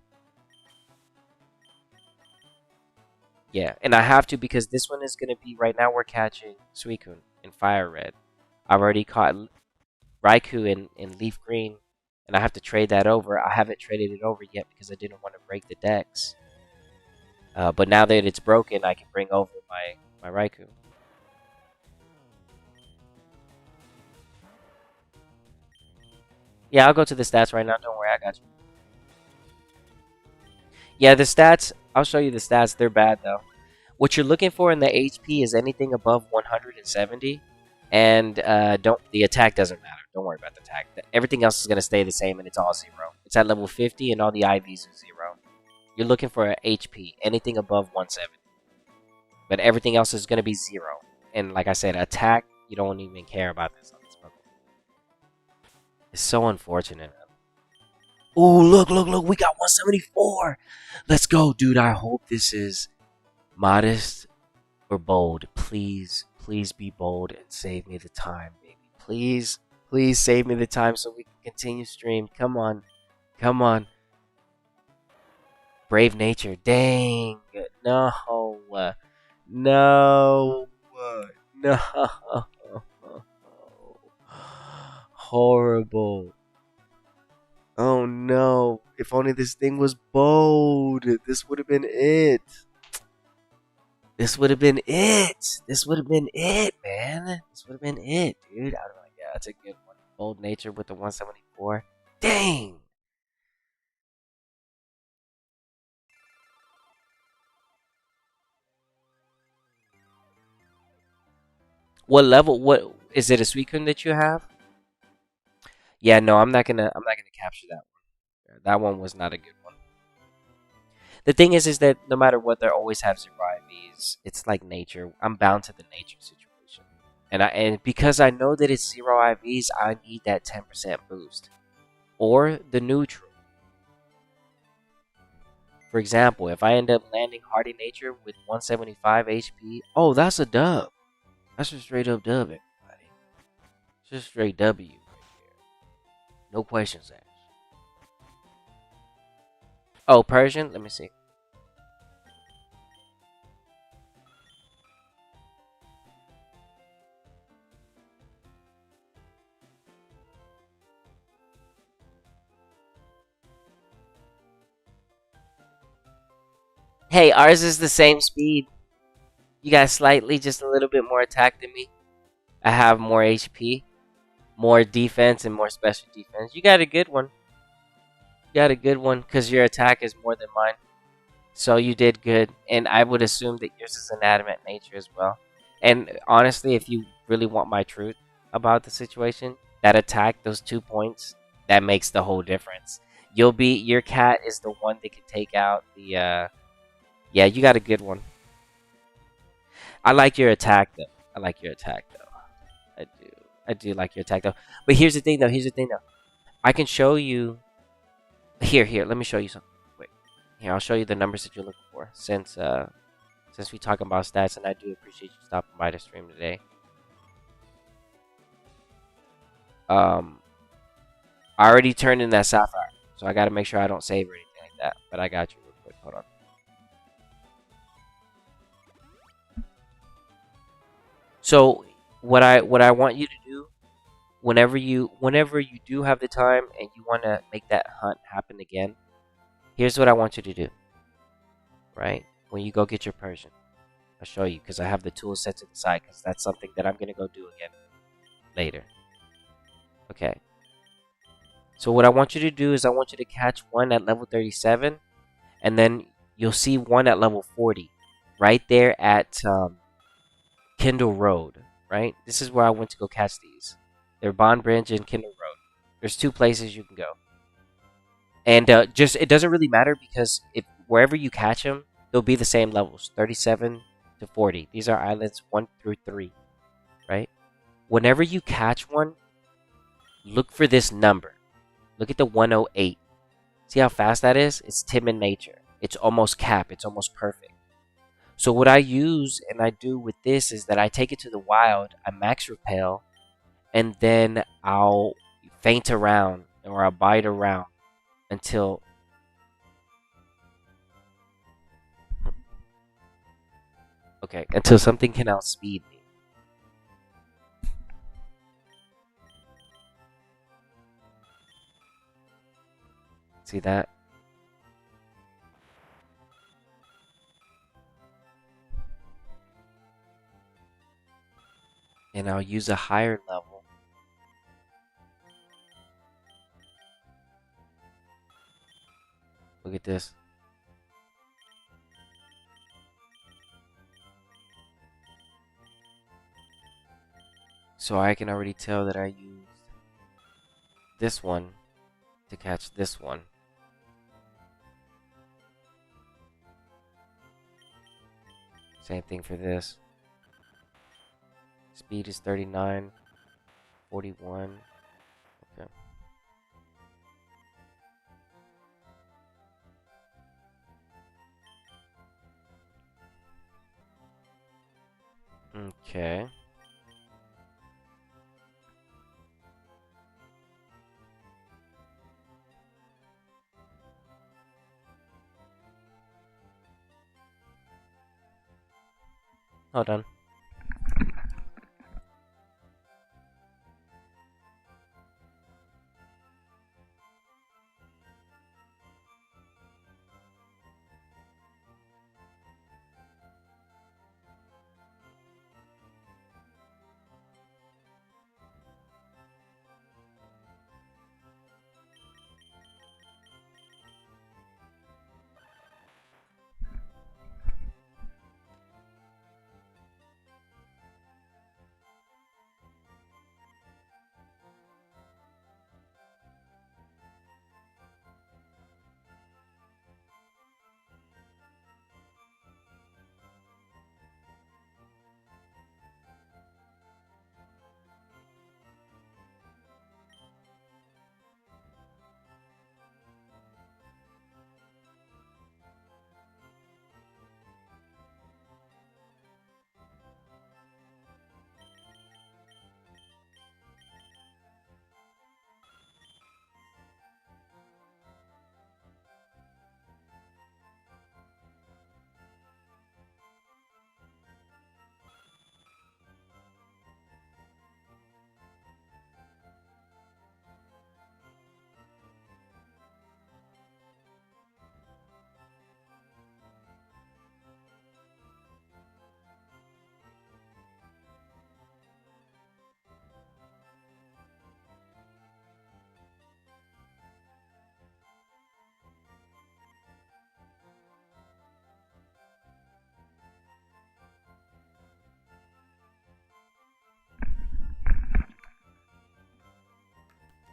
Yeah, and I have to because this one is gonna be right now. We're catching Suicune in Fire Red. I've already caught Raikou in Leaf Green, and I have to trade that over. I haven't traded it over yet because I didn't want to break the decks. But now that it's broken, I can bring over my Raikou. Yeah, I'll go to the stats right now. Don't worry, I got you. Yeah, the stats. I'll show you the stats. They're bad though. What you're looking for in the HP is anything above 170, and don't the attack doesn't matter. Don't worry about the attack. Everything else is gonna stay the same, and it's all 0. It's at level 50, and all the IVs are 0. You're looking for HP, anything above 170, but everything else is gonna be 0. And like I said, attack, you don't even care about this on this Pokemon. It's so unfortunate. Oh, look, look, look. We got 174. Let's go, dude. I hope this is modest or bold. Please, please be bold and save me the time, baby. Please, please save me the time so we can continue stream. Come on. Come on. Brave nature. Dang. No. No. No. Horrible. Oh no. If only this thing was bold. This would have been it. This would have been it. This would have been it, man. This would have been it, dude. Oh my god, that's a good one. Bold nature with the 174. Dang. What level? What is it? A Suicune that you have? Yeah, no, I'm not gonna capture that one. That one was not a good one. The thing is that no matter what, they always have zero IVs. It's like nature. I'm bound to the nature situation, and because I know that it's zero IVs, I need that 10% boost or the neutral. For example, if I end up landing Hardy Nature with 175 HP, oh, that's a dub. That's a straight up dub, everybody. It's just straight W right here. No questions asked. Oh, Persian? Let me see. Hey, ours is the same speed. You got slightly, just a little bit more attack than me. I have more HP, more defense, and more special defense. You got a good one. You got a good one because your attack is more than mine. So you did good, and I would assume that yours is an adamant nature as well. And honestly, if you really want my truth about the situation, that attack, those 2 points, that makes the whole difference. Your cat is the one that can take out the. Yeah, you got a good one. I like your attack though. I like your attack though. I do. I do like your attack though. But here's the thing though. Here's the thing though. I can show you. Here. Let me show you something. Wait. Here, I'll show you the numbers that you're looking for. Since we talking about stats, and I do appreciate you stopping by the stream today. I already turned in that sapphire, so I got to make sure I don't save or anything like that. But I got you real quick. Hold on. So what I want you to do whenever you do have the time and you want to make that hunt happen again, here's what I want you to do. Right when you go get your Persian, I'll show you because I have the tools set to the side because that's something that I'm gonna go do again later. Okay. So what I want you to do is I want you to catch one at level 37, and then you'll see one at level 40, right there at Kendall Road. Right. This is where I went to go catch these. They're Bond Bridge and Kendall Road. There's two places you can go, and just it doesn't really matter because if wherever you catch them, they'll be the same levels, 37 to 40. These are islands 1 through 3. Right. Whenever you catch one, look for this number. Look at the 108. See how fast that is? It's timid nature. It's almost cap. It's almost perfect. So what I use and I do with this is that I take it to the wild, I max repel, and then I'll faint around or I'll bite around until until something can outspeed me. See that? And I'll use a higher level. Look at this. So I can already tell that I used this one to catch this one. Same thing for this. Speed is 39, 41. Okay. Okay. Hold on.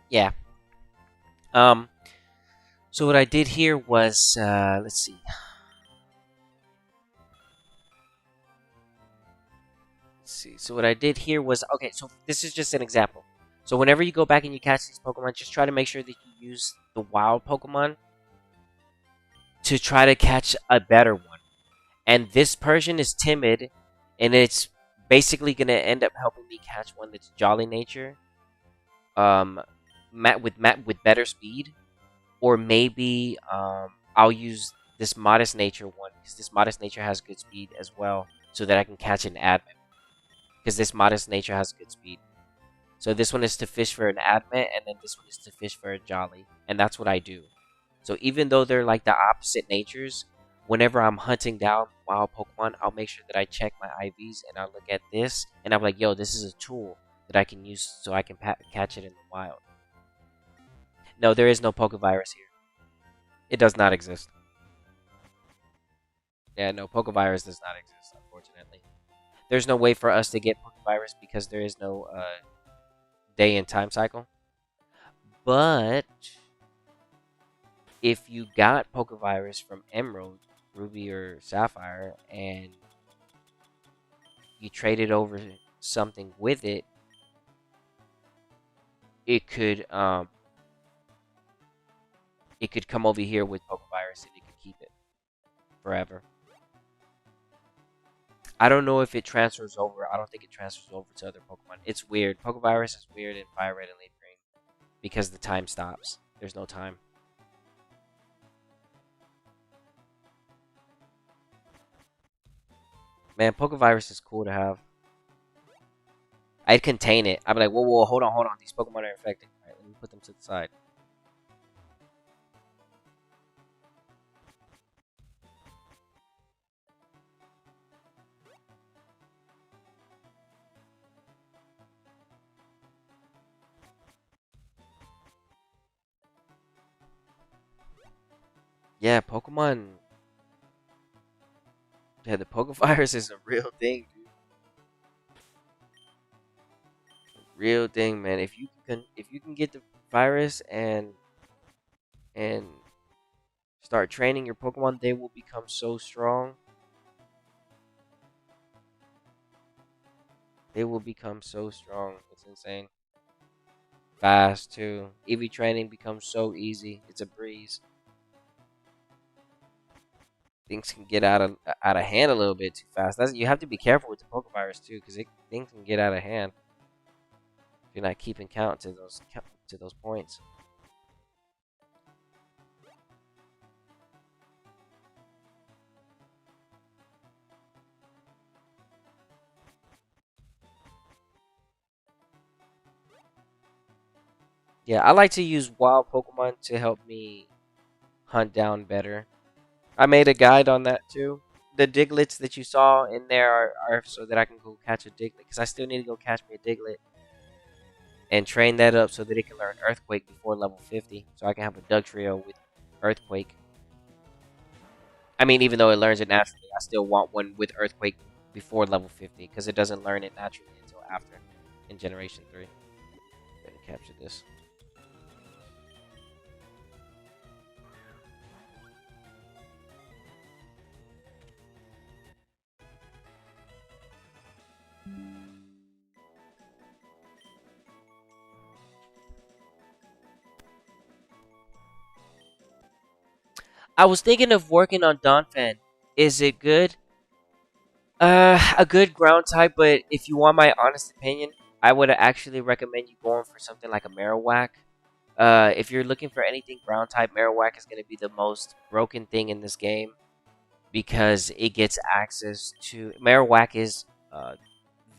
Yeah. Um. So what I did here was, let's see. Let's see. So what I did here was, okay. So this is just an example. So whenever you go back and you catch these Pokemon, just try to make sure that you use the wild Pokemon to try to catch a better one. And this Persian is timid, and it's basically gonna end up helping me catch one that's jolly nature, um, with better speed, or maybe I'll use this modest nature one because this modest nature has good speed as well, so that I can catch an admin because this modest nature has good speed. So this one is to fish for an admin, and then this one is to fish for a jolly, and that's what I do. So even though they're like the opposite natures, whenever I'm hunting down wild Pokemon, I'll make sure that I check my IVs and I look at this, and I'm like, yo, this is a tool that I can use so I can catch it in the wild. No, there is no Pokevirus here. It does not exist. Yeah, no, Pokevirus does not exist, unfortunately. There's no way for us to get Pokevirus because there is no day and time cycle. But if you got Pokevirus from Emerald, Ruby, or Sapphire, and you traded over something with it, it could um it could come over here with Pokevirus and it could keep it forever. I don't know if it transfers over. I don't think it transfers over to other Pokemon. It's weird. Pokevirus is weird in Fire Red and Leaf Green because the time stops. There's no time. Man, Pokevirus is cool to have. I'd contain it. I'd be like, whoa, whoa, hold on, hold on. These Pokemon are infected. Alright, let me put them to the side. Yeah, Pokemon. Yeah, the Pokevirus is a real thing, dude. Real thing, man. If you can get the virus and start training your Pokemon, they will become so strong. They will become so strong. It's insane. Fast too. EV training becomes so easy. It's a breeze. things can get out of hand a little bit too fast. You have to be careful with the Pokevirus too, because things can get out of hand if you're not keeping count to those points. Yeah, I like to use wild Pokemon to help me hunt down better. I made a guide on that too. The Diglets that you saw in there are so that I can go catch a Diglett, because I still need to go catch me a Diglett and train that up so that it can learn Earthquake before level 50, so I can have a Dugtrio with Earthquake. I mean, even though it learns it naturally, I still want one with Earthquake before level 50, because it doesn't learn it naturally until after in Generation 3. Better capture this. I was thinking of working on Donphan. Is it good? A good ground type, but if you want my honest opinion, I would actually recommend you going for something like a Marowak. If you're looking for anything ground type, Marowak is going to be the most broken thing in this game because it gets access to. Marowak is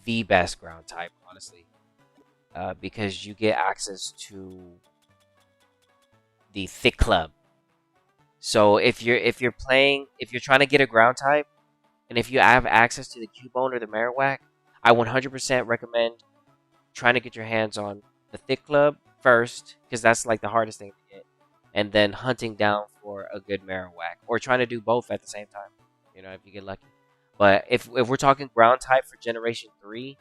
the best ground type, honestly, because you get access to the Thick Club. So if you're trying to get a ground type, and if you have access to the Cubone or the Marowak, I 100% recommend trying to get your hands on the Thick Club first, because that's like the hardest thing to get, and then hunting down for a good Marowak, or trying to do both at the same time. You know, if you get lucky. But if we're talking ground type for Generation 3,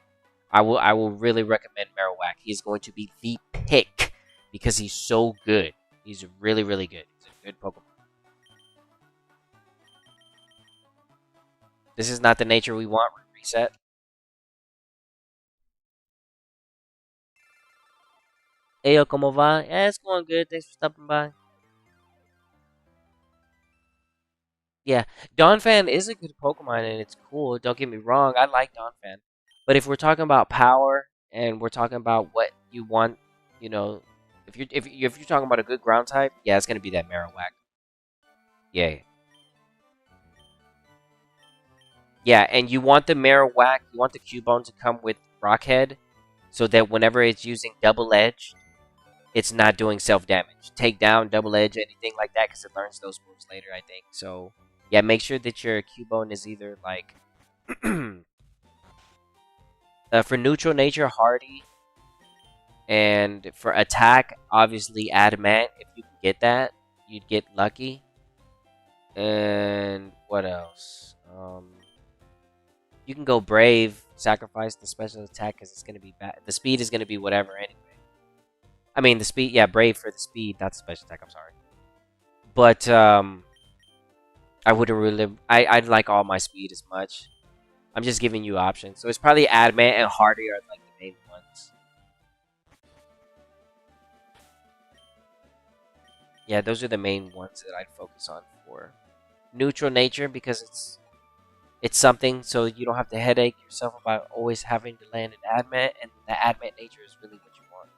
I will really recommend Marowak. He's going to be the pick because he's so good. He's really really good. He's a good Pokemon. This is not the nature we want. Reset. Ayo, ¿cómo va? Yeah, it's going good. Thanks for stopping by. Yeah, Donphan is a good Pokemon and it's cool. Don't get me wrong, I like Donphan. But if we're talking about power and we're talking about what you want, you know, if you're talking about a good ground type, yeah, it's gonna be that Marowak. Yeah, yeah, and you want the Marowak, you want the Cubone to come with Rockhead, so that whenever it's using Double Edge, it's not doing self damage. Take down, Double Edge, anything like that, because it learns those moves later, I think. So yeah, make sure that your Cubone is either like for neutral nature, Hardy, and for attack, obviously Adamant. If you can get that, you'd get lucky. And what else? You can go Brave, sacrifice the special attack because it's gonna be bad. The speed is gonna be whatever anyway. I mean the speed, yeah, Brave for the speed, not the special attack. I'm sorry, but I wouldn't really. I'd like all my speed as much. I'm just giving you options. So it's probably Adamant and Hardy are like the main ones. Yeah, those are the main ones that I'd focus on for neutral nature, because it's something so you don't have to headache yourself about always having to land an admit, and the admit nature is really what you want.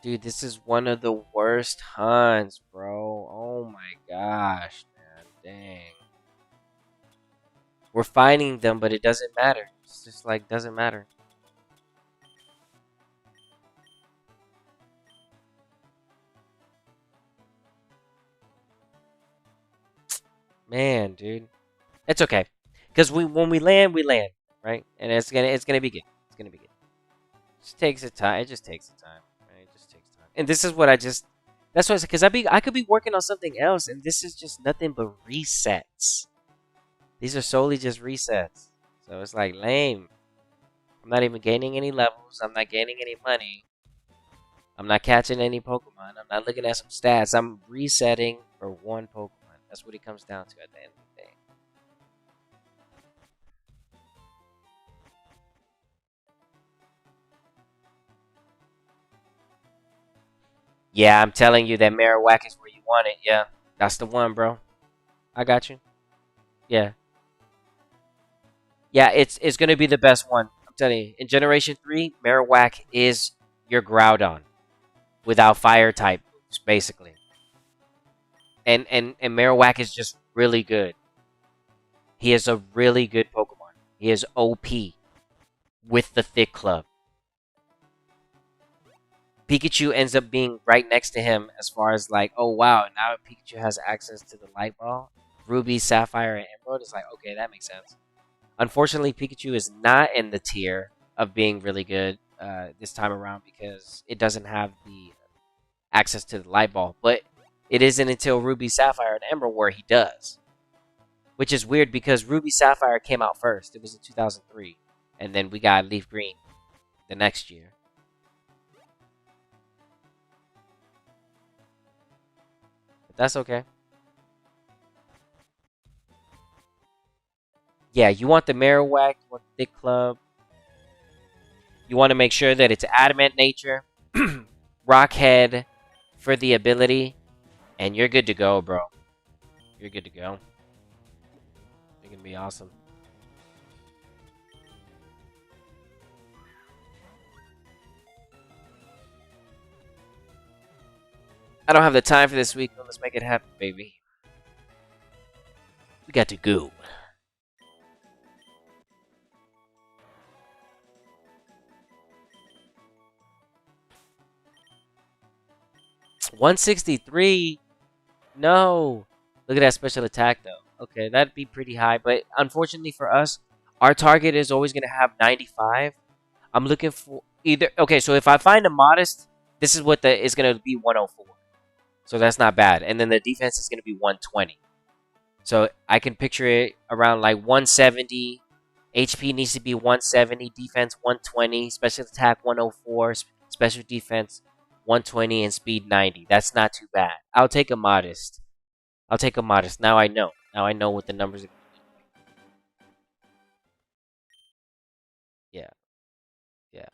Dude, this is one of the worst hunts, bro. Oh my gosh, man. Dang. We're finding them, but it doesn't matter. It's just like doesn't matter. Man, dude. It's okay. Because when we land, right? And it's gonna be good. It's gonna be good. It just takes a time. It just takes a time. Right? It just takes time. And this is what I just. That's why I said, because I could be working on something else, and this is just nothing but resets. These are solely just resets. So it's like lame. I'm not even gaining any levels. I'm not gaining any money. I'm not catching any Pokemon. I'm not looking at some stats. I'm resetting for one Pokemon. That's what it comes down to at the end of the day. Yeah, I'm telling you that Marowak is where you want it. Yeah, that's the one, bro. I got you. Yeah, yeah. It's gonna be the best one. I'm telling you. In Generation 3, Marowak is your Groudon without Fire type moves, basically. And Marowak is just really good. He is a really good Pokemon. He is OP with the thick club. Pikachu ends up being right next to him as far as like, oh wow, now Pikachu has access to the Light Ball. Ruby, Sapphire, and Emerald is like, okay, that makes sense. Unfortunately, Pikachu is not in the tier of being really good this time around because it doesn't have the access to the Light Ball. But it isn't until Ruby, Sapphire, and Emerald where he does. Which is weird because Ruby Sapphire came out first. It was in 2003. And then we got Leaf Green the next year. But that's okay. Yeah, you want the Marowak, you want the Thick Club. You want to make sure that it's Adamant Nature, Rockhead for the ability, and you're good to go, bro. You're good to go. You're going to be awesome. I don't have the time for this week. Let's make it happen, baby. We got to go. $163. No. Look at that special attack, though. Okay, that'd be pretty high. But unfortunately for us, our target is always going to have 95. I'm looking for either. Okay, so if I find a modest, this is what the is going to be 104. So that's not bad. And then the defense is going to be 120. So I can picture it around like 170. HP needs to be 170. Defense 120. Special attack 104. Special defense 120 and speed 90. That's not too bad. I'll take a modest. I'll take a modest. Now I know. Now I know what the numbers are. Yeah. Yeah.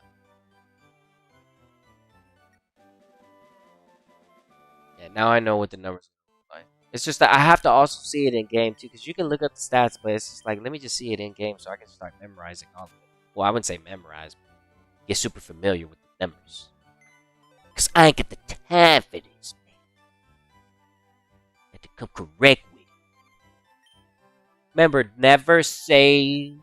Yeah. Now I know what the numbers are like. It's just that I have to also see it in game too, because you can look up the stats, but it's just like let me just see it in game so I can start memorizing all of it. Well, I wouldn't say memorize, but get super familiar with the numbers. Cause I ain't got the time for this, man. I have to come correct with it. Remember, never save.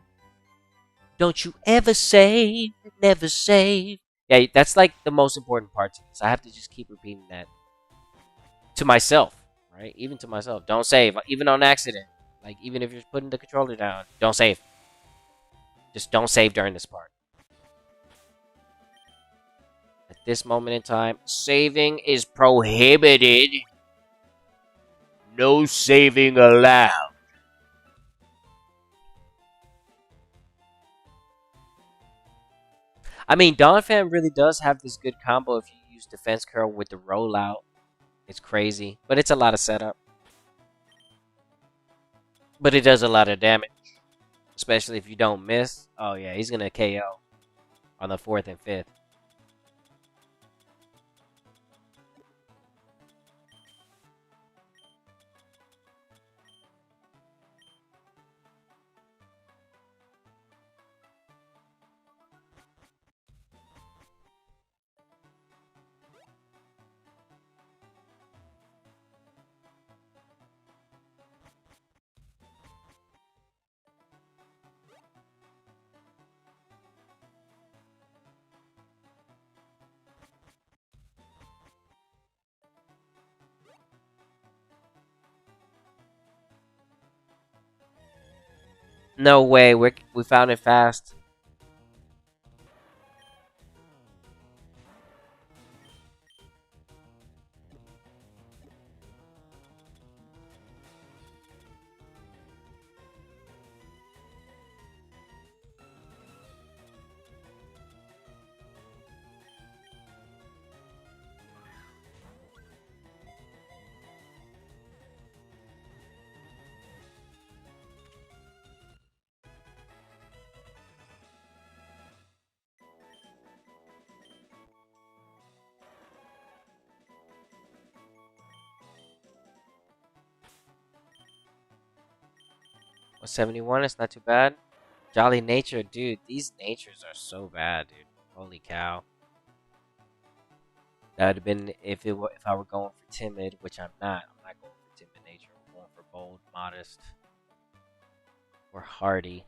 Don't you ever save. Never save. Yeah, that's like the most important part to this. I have to just keep repeating that to myself, right? Even to myself. Don't save, even on accident. Like, even if you're putting the controller down, don't save. Just don't save during this part. At this moment in time, saving is prohibited. No saving allowed. I mean, Donphan really does have this good combo if you use Defense Curl with the rollout. It's crazy, but it's a lot of setup. But it does a lot of damage, especially if you don't miss. Oh yeah, he's gonna KO on the 4th and 5th. No way, we found it fast. 171, it's not too bad. Jolly nature, dude. These natures are so bad, dude. Holy cow. That would have been if I were going for timid, which I'm not. I'm not going for timid nature. I'm going for bold, modest, or hardy.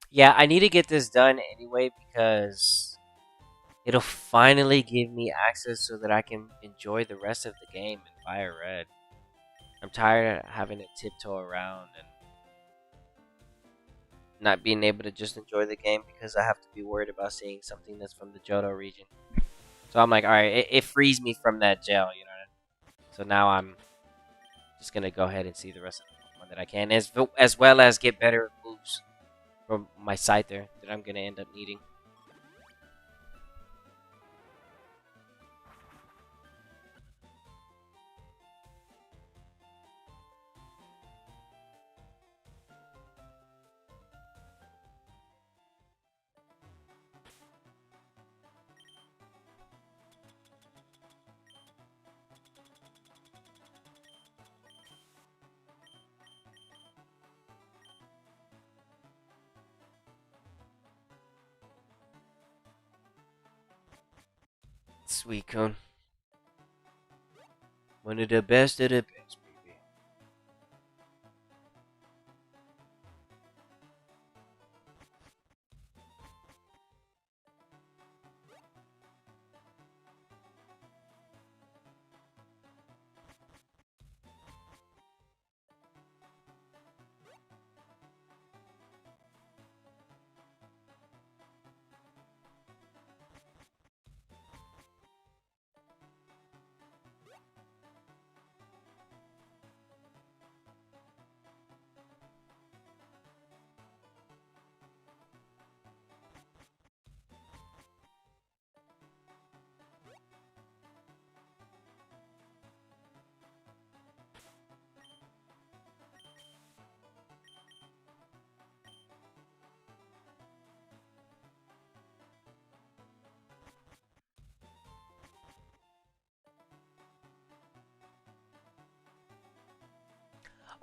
Yeah, I need to get this done anyway because it'll finally give me access so that I can enjoy the rest of the game in Fire Red. I'm tired of having to tiptoe around and not being able to just enjoy the game because I have to be worried about seeing something that's from the Johto region. So I'm like, alright, it frees me from that jail, you know what I mean? So now I'm just gonna go ahead and see the rest of the Pokemon that I can, as well as get better moves from my Scyther that I'm gonna end up needing. Suicune. One of the best of the best, baby.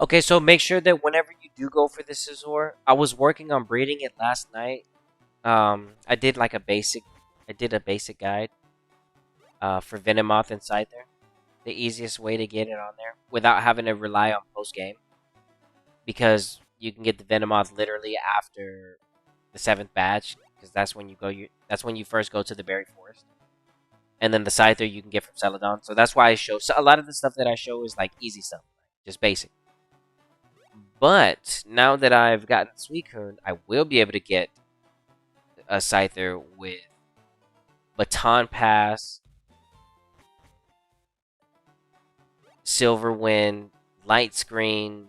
Okay, so make sure that whenever you do go for the Scizor, I was working on breeding it last night. I did like I did a basic guide for Venomoth and Scyther. The easiest way to get it on there without having to rely on post game, because you can get the Venomoth literally after the 7th badge, because that's when you first go to the Berry Forest, and then the Scyther you can get from Celadon. So that's why I show a lot of the stuff that I show is like easy stuff, just basic. But now that I've gotten Suicune, I will be able to get a Scyther with Baton Pass, Silver Wind, Light Screen,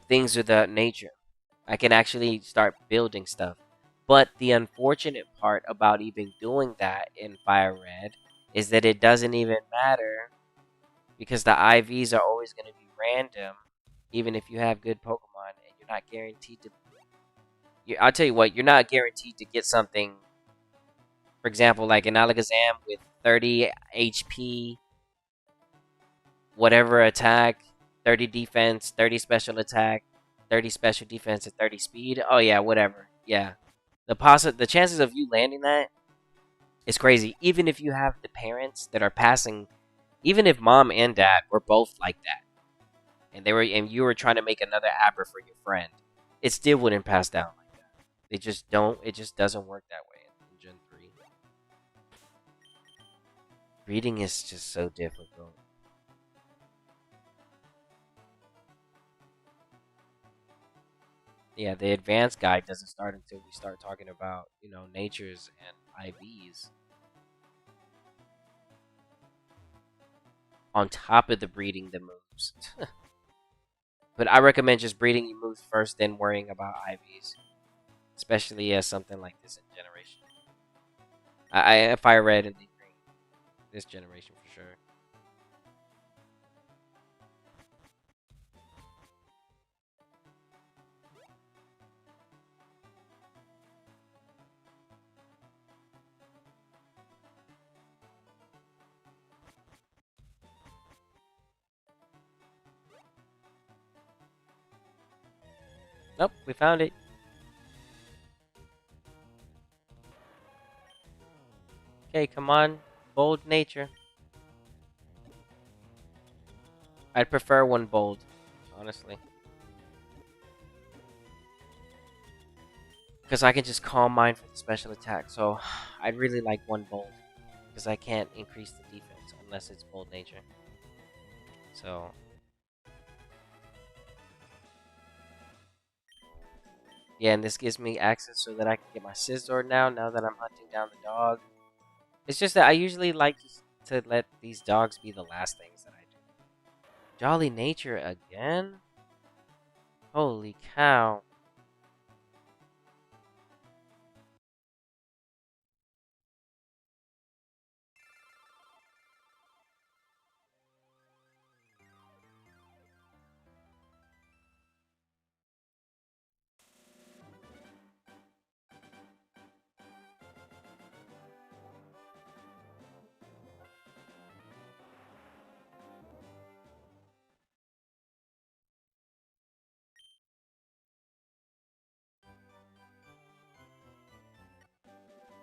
things of that nature. I can actually start building stuff. But the unfortunate part about even doing that in Fire Red is that it doesn't even matter because the IVs are always going to be random, even if you have good Pokemon, and you're not guaranteed to. I'll tell you what, you're not guaranteed to get something. For example, like an Alakazam with 30 HP, whatever attack, 30 defense, 30 special attack, 30 special defense, and 30 speed. Oh yeah, whatever. Yeah, the chances of you landing that is crazy. Even if you have the parents that are passing, even if mom and dad were both like that, and you were trying to make another Abra for your friend, it still wouldn't pass down like that. They just don't. It just doesn't work that way in Gen 3. Breeding is just so difficult. Yeah, the advanced guide doesn't start until we start talking about, natures and IVs on top of the breeding the moves. But I recommend just breeding your moves first, then worrying about IVs, especially as something like this in generation. I fire red and then green this generation for sure. Nope, we found it. Okay, come on, bold nature. I'd prefer one bold, honestly, because I can just calm mine for the special attack. So I'd really like one bold, because I can't increase the defense unless it's bold nature. So yeah, and this gives me access so that I can get my Scizor now that I'm hunting down the dog. It's just that I usually like to let these dogs be the last things that I do. Jolly nature again? Holy cow.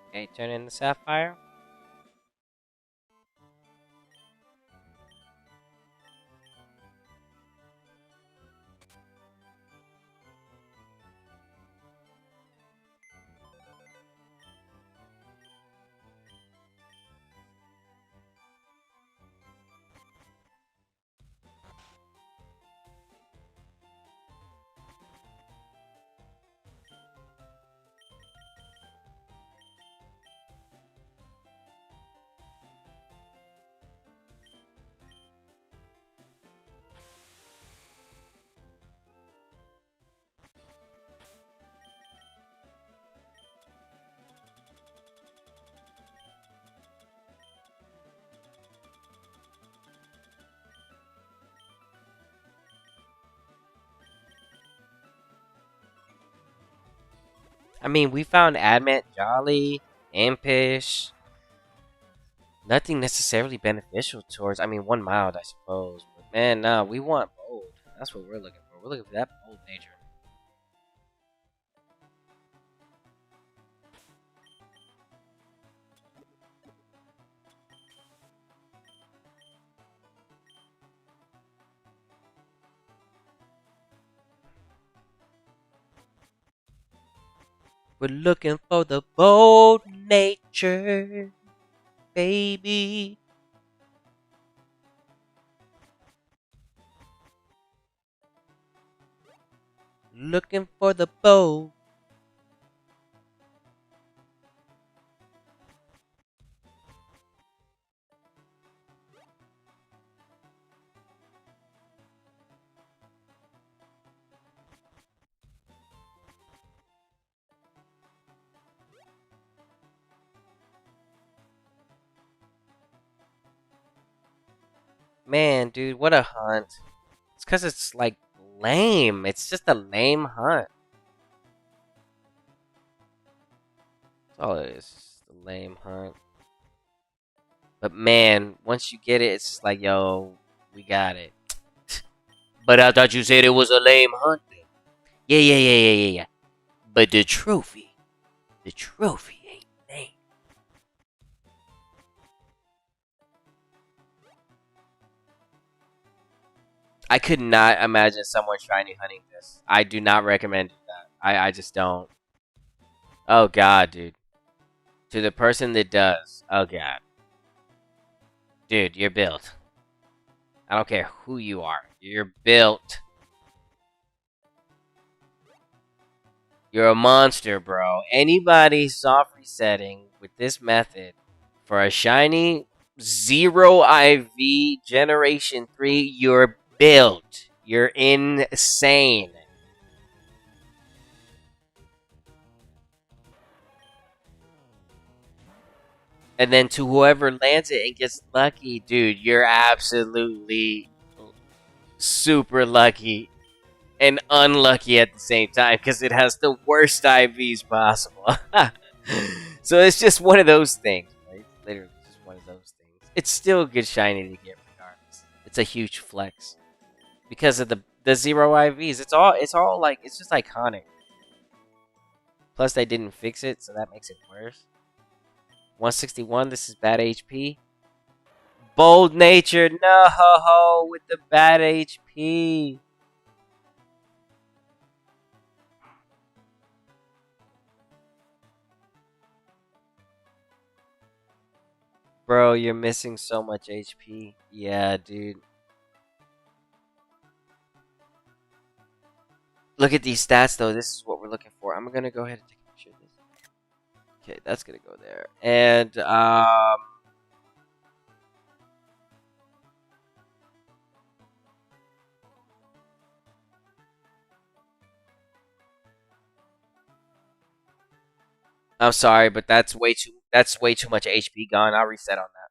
Okay, turn in the sapphire. I mean, we found Adamant, Jolly, Impish. Nothing necessarily beneficial towards. I mean, one mild, I suppose. But man, nah, we want bold. That's what we're looking for. We're looking for that bold nature. We're looking for the bold nature, baby. Looking for the bold. Man, dude, what a hunt. It's because it's like lame. It's just a lame hunt. That's all it is. Just a lame hunt. But man, once you get it, it's just like, yo, we got it. But I thought you said it was a lame hunt. Yeah, yeah, yeah, yeah, yeah, yeah. But the trophy ain't lame. I could not imagine someone shiny hunting this. I do not recommend that. I just don't. Oh god, dude. To the person that does. Oh god. Dude, you're built. I don't care who you are. You're built. You're a monster, bro. Anybody soft resetting with this method for a shiny 0 IV Generation 3, you're built. You're insane. And then to whoever lands it and gets lucky, dude, you're absolutely super lucky and unlucky at the same time because it has the worst IVs possible. So it's just one of those things, right? It's literally just one of those things. It's still a good shiny to get regardless. It's a huge flex because of the 0 IVs. It's all like it's just iconic. Plus they didn't fix it, so that makes it worse. 161. This is bad HP. Bold nature, no, with the bad HP. Bro, you're missing so much HP. Yeah, dude. Look at these stats, though. This is what we're looking for. I'm gonna go ahead and take a picture of this. Okay, that's gonna go there. And I'm sorry, but that's way too much HP gone. I'll reset on that.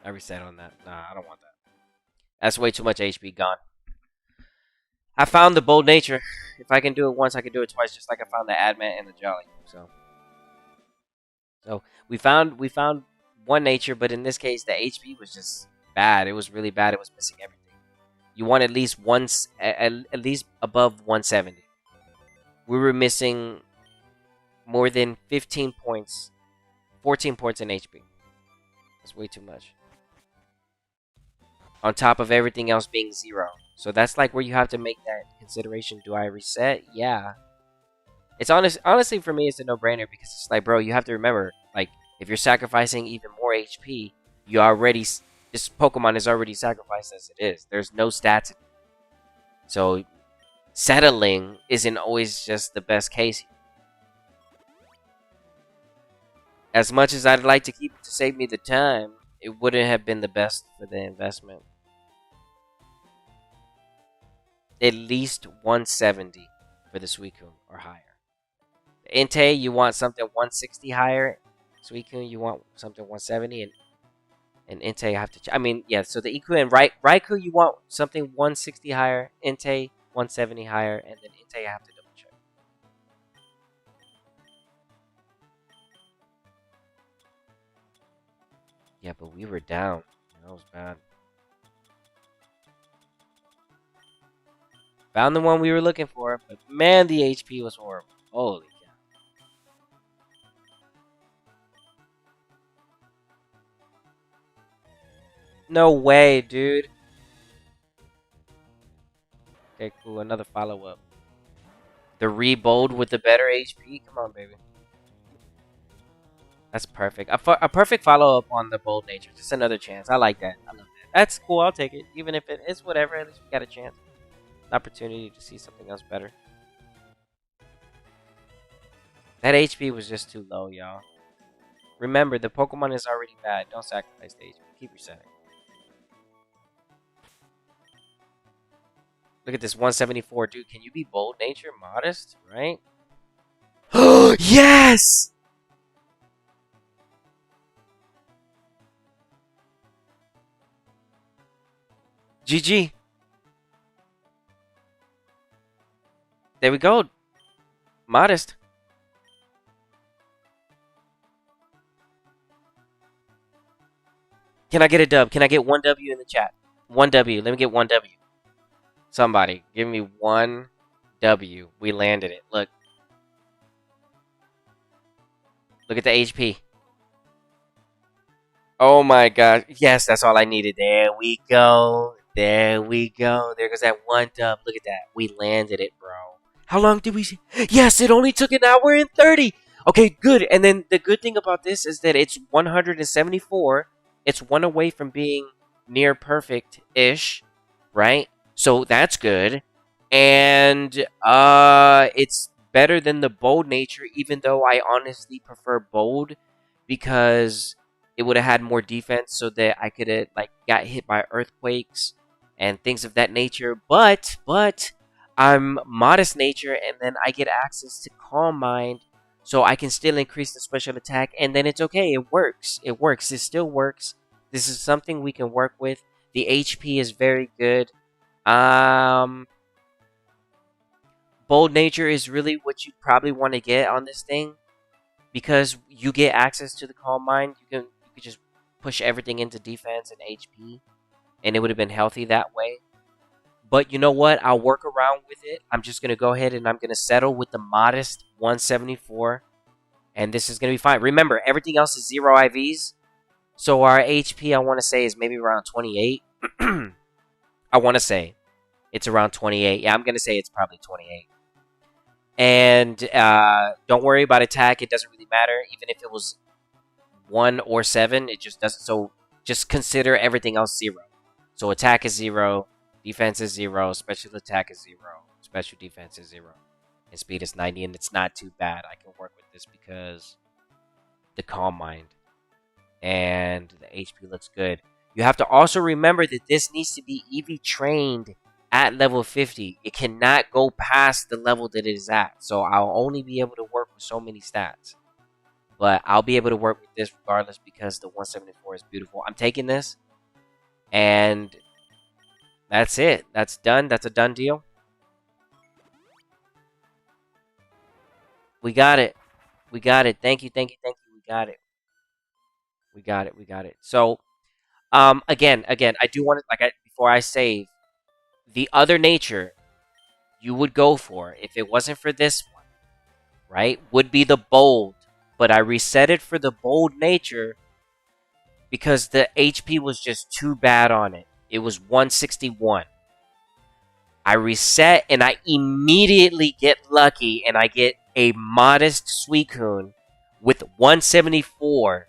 I reset on that. Nah, I don't want that. That's way too much HP gone. I found the bold nature. If I can do it once, I can do it twice, just like I found the Admant and the Jolly. So we found one nature, but in this case, the HP was just bad. It was really bad. It was missing everything. You want at least once, at least above 170. We were missing more than 15 points, 14 points in HP. That's way too much. On top of everything else being 0. So that's like where you have to make that consideration. Do I reset? Yeah. Honestly for me, it's a no-brainer because it's like, bro, you have to remember, like, if you're sacrificing even more HP, you already this Pokemon is already sacrificed as it is. There's no stats. So settling isn't always just the best case. As much as I'd like to keep it to save me the time, it wouldn't have been the best for the investment. At least 170 for the Suicune or higher. Entei, you want something 160 higher. Suicune, you want something 170, and Entei, I have to. I mean, yeah. So the Iku and Raikou, you want something 160 higher. Entei, 170 higher, and then Entei, I have to double check. Yeah, but we were down. That was bad. Found the one we were looking for, but man, the HP was horrible. Holy cow. No way, dude. Okay, cool. Another follow-up. The Rebold with the better HP? Come on, baby. That's perfect. A perfect follow-up on the Bold Nature. Just another chance. I like that. I love that. That's cool. I'll take it. Even if it is whatever, at least we got a chance. An opportunity to see something else better. That HP was just too low, y'all. Remember, the Pokemon is already bad. Don't sacrifice the HP. Keep resetting. Look at this 174. Dude, can you be Bold Nature? Modest, right? Yes! GG. There we go. Modest. Can I get a dub? Can I get one W in the chat? One W. Let me get one W. Somebody, give me one W. We landed it. Look. Look at the HP. Oh my god. Yes, that's all I needed. There we go. There we go. There goes that one dub. Look at that. We landed it, bro. How long did we? Yes, it only took an hour and 30. Okay, good. And then the good thing about this is that it's 174. It's one away from being near perfect ish, right? So that's good. And it's better than the bold nature, even though I honestly prefer bold because it would have had more defense so that I could have like got hit by earthquakes and things of that nature. But I'm modest nature, and then I get access to calm mind, so I can still increase the special attack, and then it's okay. It works. It works. It still works. This is something we can work with. The HP is very good. Um, Bold nature is really what you probably want to get on this thing because you get access to the calm mind. You can just push everything into defense and HP, and it would have been healthy that way. But you know what? I'll work around with it. I'm just going to go ahead and I'm going to settle with the modest 174. And this is going to be fine. Remember, everything else is 0 IVs. So our HP, I want to say, is maybe around 28. I want to say it's around 28. Yeah, I'm going to say it's probably 28. And don't worry about attack. It doesn't really matter. Even if it was 1 or 7, it just doesn't. So just consider everything else 0. So attack is 0. Defense is 0. Special attack is 0. Special defense is 0. And speed is 90. And it's not too bad. I can work with this because the calm mind and the HP looks good. You have to also remember that this needs to be EV trained at level 50. It cannot go past the level that it is at. So I'll only be able to work with so many stats. But I'll be able to work with this regardless because the 174 is beautiful. I'm taking this. And that's it. That's done. That's a done deal. We got it. We got it. Thank you. Thank you. Thank you. We got it. We got it. We got it. So, again, I do want to, before I save, the other nature you would go for, if it wasn't for this one, right, would be the bold. But I reset it for the bold nature because the HP was just too bad on it. It was 161. I reset and I immediately get lucky and I get a modest Suicune with 174.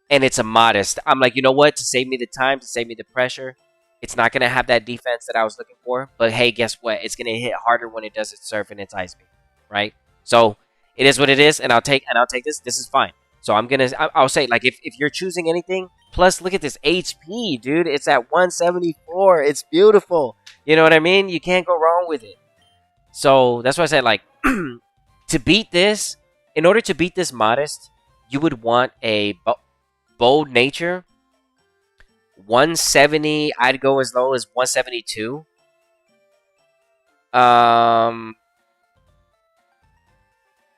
And it's a modest. I'm like, you know what? To save me the time, to save me the pressure, it's not going to have that defense that I was looking for. But hey, guess what? It's going to hit harder when it does its surf and its ice beam, right? So it is what it is, and I'll take this. This is fine. So I'll say, like, if you're choosing anything, plus look at this HP, dude. It's at 174. It's beautiful. You know what I mean? You can't go wrong with it. So that's why I said, like, to beat this, in order to beat this modest, you would want a bold nature. 170. I'd go as low as 172.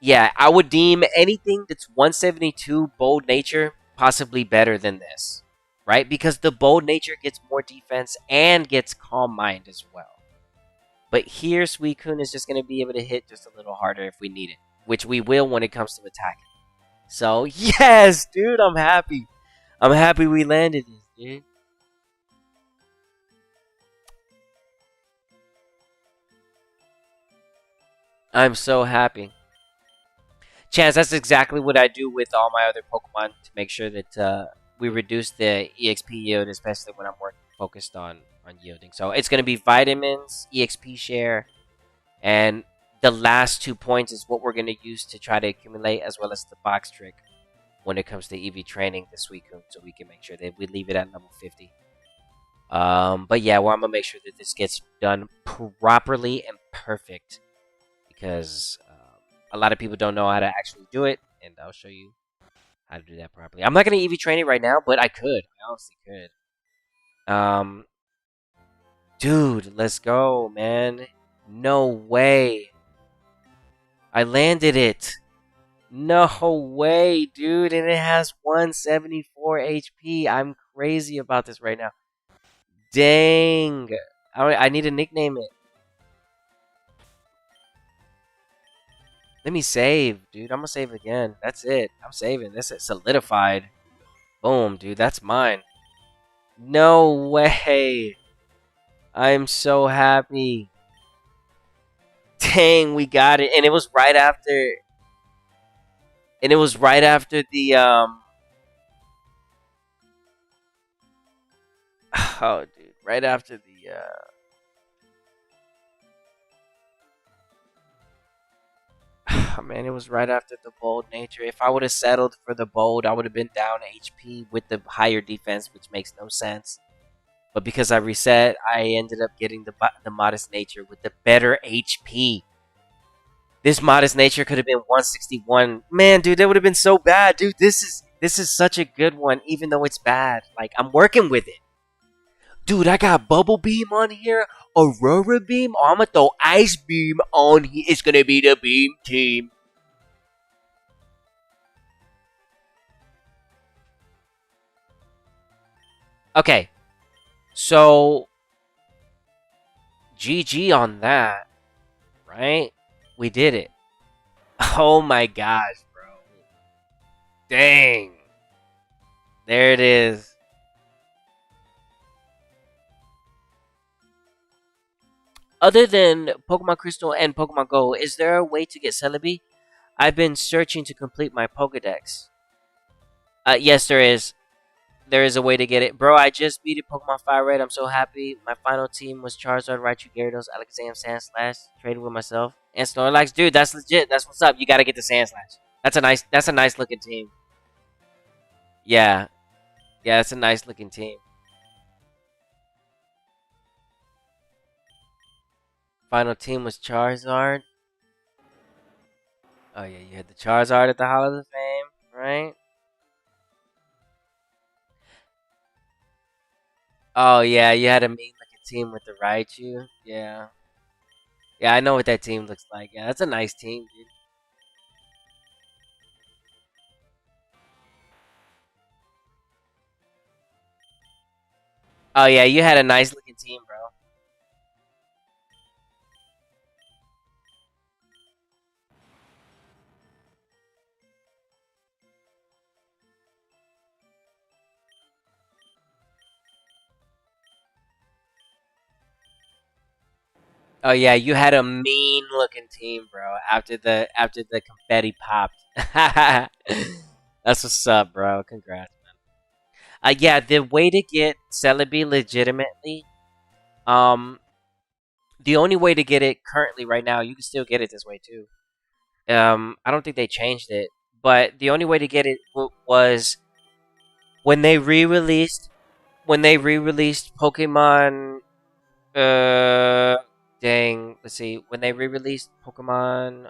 Yeah, I would deem anything that's 172 bold nature possibly better than this, right? Because the bold nature gets more defense and gets calm mind as well. But here, Suicune is just going to be able to hit just a little harder if we need it, which we will when it comes to attacking. So, yes, dude, I'm happy. I'm happy we landed this, dude. I'm so happy. Chance, that's exactly what I do with all my other Pokemon to make sure that we reduce the EXP yield, especially when I'm focused on yielding. So it's going to be vitamins, EXP share, and the last 2 points is what we're going to use to try to accumulate, as well as the box trick when it comes to EV training this week, so we can make sure that we leave it at level 50. But yeah, well, I'm going to make sure that this gets done properly and perfect because a lot of people don't know how to actually do it, and I'll show you how to do that properly. I'm not going to EV train it right now, but I could. I honestly could. Dude, let's go, man. No way. I landed it. No way, dude. And it has 174 HP. I'm crazy about this right now. Dang. I need to nickname it. Let me save, dude. I'm gonna save again. That's it. I'm saving. This is solidified. Boom, dude. That's mine. No way. I'm so happy. Dang, we got it. And it was right after the oh dude, right after the man, it was right after the bold nature. If I would have settled for the bold, I would have been down HP with the higher defense, which makes no sense. But because I reset, I ended up getting the modest nature with the better HP. This modest nature could have been 161. Man, dude, that would have been so bad, dude. This is such a good one, even though it's bad. Like I'm working with it, dude. I got bubble beam on here, aurora beam. Oh, I'm gonna throw ice beam on here. It's gonna be the beam team. Okay, so GG on that, right? We did it. Oh my gosh, bro. Dang. There it is. Other than Pokemon Crystal and Pokemon Go, is there a way to get Celebi? I've been searching to complete my Pokedex. Yes, there is. There is a way to get it. Bro, I just beat it Pokemon Fire Red. I'm so happy. My final team was Charizard, Raichu, Gyarados, Alakazam, Sandslash. Traded with myself. And Snorlax. Dude, that's legit. That's what's up. You gotta get the Sandslash. That's a nice looking team. Yeah. Yeah, it's a nice looking team. Final team was Charizard. Oh yeah, you had the Charizard at the Hall of Fame, right? Oh yeah, you had a mean looking team with the Raichu. Yeah. Yeah, I know what that team looks like. Yeah, that's a nice team, dude. Oh yeah, you had a nice looking team, bro. Oh yeah, you had a mean looking team, bro. After the confetti popped. That's what's up, bro. Congrats. Yeah, the way to get Celebi legitimately, um, the only way to get it currently right now, you can still get it this way too. I don't think they changed it, but the only way to get it was when they re-released Pokemon. Uh, dang. Let's see. When they re-released Pokemon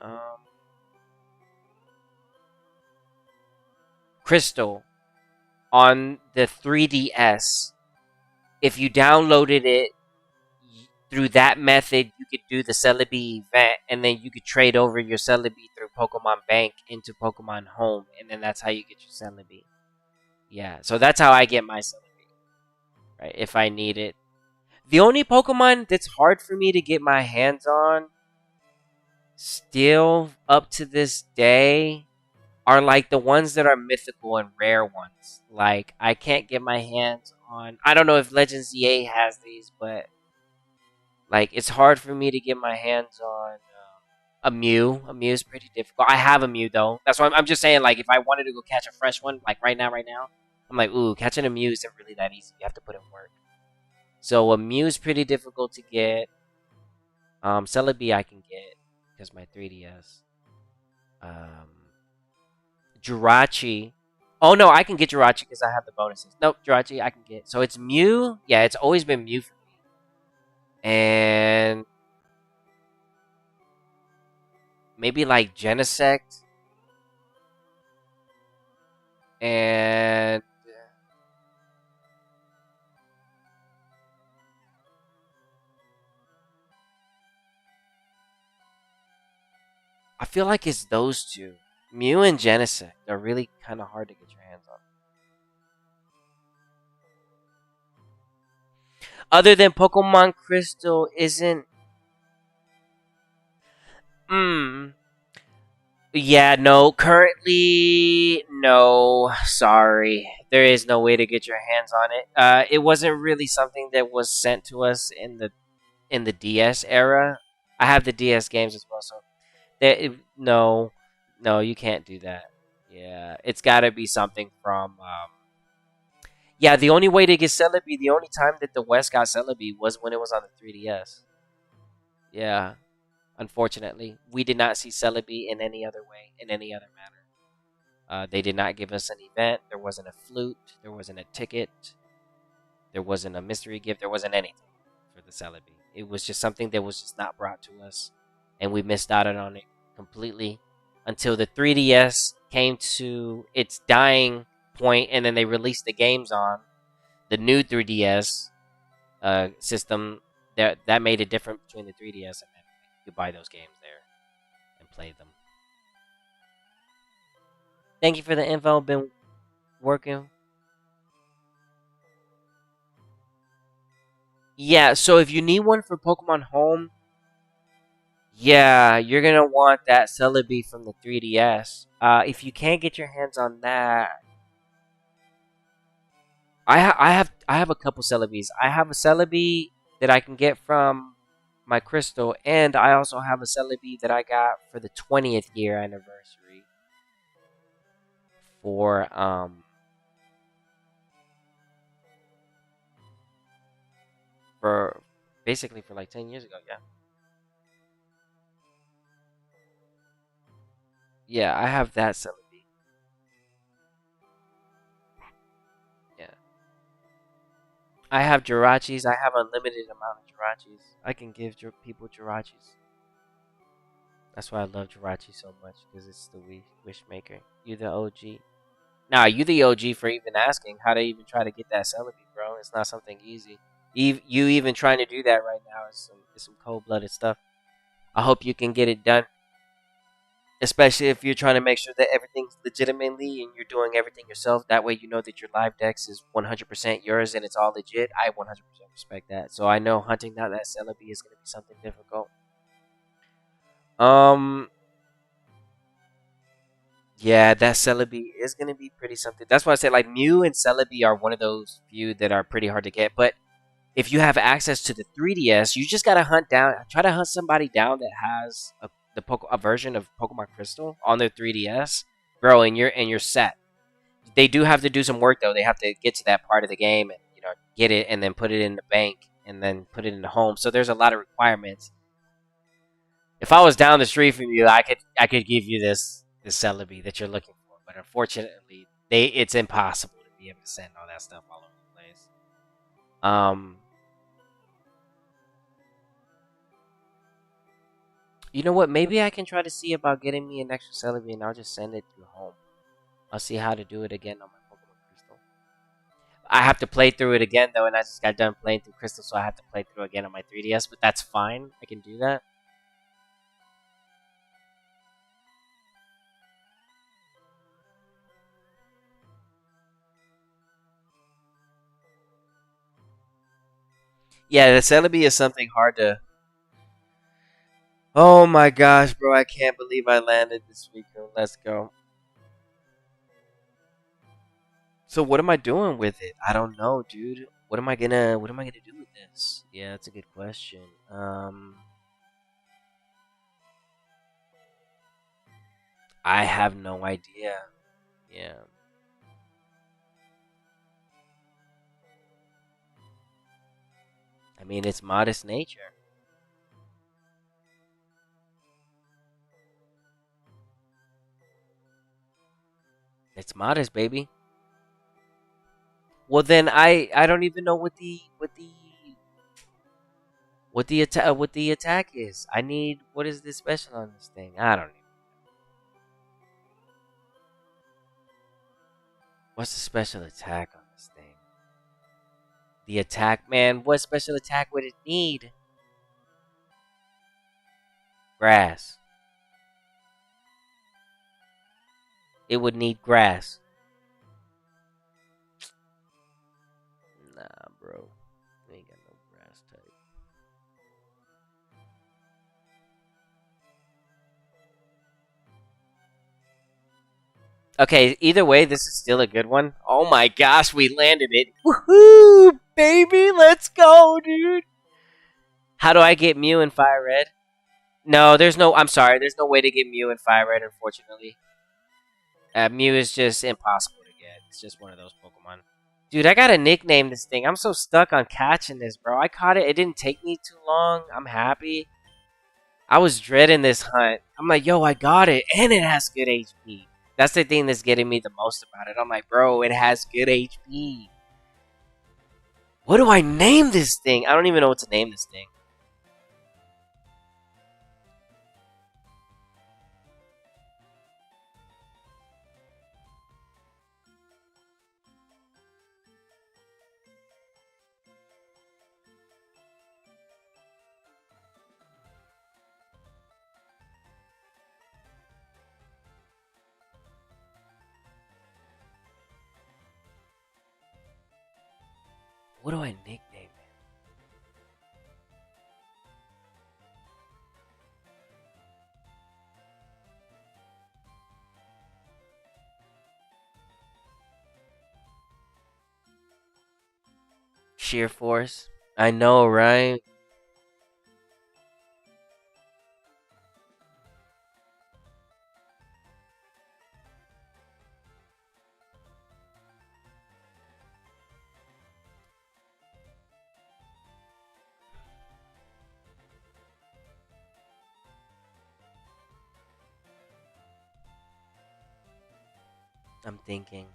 Crystal on the 3DS, if you downloaded it through that method, you could do the Celebi event, and then you could trade over your Celebi through Pokemon Bank into Pokemon Home, and then that's how you get your Celebi. Yeah, so that's how I get my Celebi, right? If I need it. The only Pokemon that's hard for me to get my hands on, still up to this day, are like the ones that are mythical and rare ones. Like I can't get my hands on. I don't know if Legends EA has these, but like it's hard for me to get my hands on a Mew. A Mew is pretty difficult. I have a Mew though. That's why I'm just saying. Like if I wanted to go catch a fresh one, like right now, I'm like, ooh, catching a Mew isn't really that easy. You have to put in work. So a Mew is pretty difficult to get. Celebi I can get because my 3DS. Um, Jirachi. Oh no, I can get Jirachi because I have the bonuses. Nope, Jirachi I can get. So it's Mew. Yeah, it's always been Mew for me. And maybe like Genesect. And I feel like it's those two. Mew and Genesect are really kind of hard to get your hands on. Other than Pokemon Crystal isn't. Hmm. Yeah, no, currently, no. Sorry. There is no way to get your hands on it. It wasn't really something that was sent to us in the DS era. I have the DS games as well, so no, no, you can't do that. Yeah, it's got to be something from. Yeah, the only way to get Celebi, the only time that the West got Celebi was when it was on the 3DS. Yeah, unfortunately, we did not see Celebi in any other way, in any other manner. They did not give us an event. There wasn't a flute. There wasn't a ticket. There wasn't a mystery gift. There wasn't anything for the Celebi. It was just something that was just not brought to us, and we missed out on it completely until the 3DS came to its dying point, and then they released the games on the new 3DS system. That made a difference between the 3DS, and then you could buy those games there and play them. Thank you for the info. Been working. Yeah, so if you need one for Pokemon Home, yeah, you're gonna want that Celebi from the 3DS. If you can't get your hands on that, I have a couple Celebis. I have a Celebi that I can get from my crystal, and I also have a Celebi that I got for the 20th year anniversary for for basically for like 10 years ago. Yeah, yeah, I have that Celebi. Yeah. I have Jirachis. I have unlimited amount of Jirachis. I can give people Jirachis. That's why I love Jirachi so much because it's the wish maker. You the OG. Nah, you the OG for even asking how to even try to get that Celebi, bro. It's not something easy. You even trying to do that right now is some cold blooded stuff. I hope you can get it done. Especially if you're trying to make sure that everything's legitimately and you're doing everything yourself. That way, you know that your live dex is 100% yours and it's all legit. I 100% respect that. So I know hunting down that Celebi is going to be something difficult. Um, yeah, that Celebi is going to be pretty something. That's why I said like Mew and Celebi are one of those few that are pretty hard to get. But if you have access to the 3DS, you just gotta hunt down, try to hunt somebody down that has a version of Pokemon Crystal on their 3DS, bro, and you're set. They do have to do some work though. They have to get to that part of the game and get it and then put it in the bank and then put it in the home. So there's a lot of requirements. If I was down the street from you, I could give you this Celebi that you're looking for, but unfortunately, it's impossible to be able to send all that stuff all over the place. Um, You know what? Maybe I can try to see about getting me an extra Celebi and I'll just send it through home. I'll see how to do it again on my Pokemon Crystal. I have to play through it again though, and I just got done playing through Crystal, so I have to play through again on my 3DS, but that's fine. I can do that. Yeah, the Celebi is something hard to. Oh my gosh, bro! I can't believe I landed this weekend. Let's go. So what am I doing with it? I don't know, dude. What am I gonna do with this? Yeah, that's a good question. I have no idea. Yeah. I mean, it's modest nature. It's modest, baby. Well, then I don't even know what the attack is. I need what is this special on this thing? I don't know. What's the special attack on this thing? The attack, man. What special attack would it need? Grass. It would need grass. Nah, bro. We ain't got no grass type. Okay, either way, this is still a good one. Oh my gosh, we landed it. Woohoo, baby, let's go, dude. How do I get Mew in Fire Red? No, there's no. I'm sorry, there's no way to get Mew in Fire Red, unfortunately. Mew is just impossible to get. It's just one of those Pokemon. Dude, I gotta nickname this thing. I'm so stuck on catching this, bro. I caught it. It didn't take me too long. I'm happy. I was dreading this hunt. I'm like, yo, I got it, and it has good HP. That's the thing that's getting me the most about it. I'm like, bro, it has good HP. What do I name this thing? I don't even know what to name this thing. What do I nickname it? Sheer Force. I know, right? I'm thinking.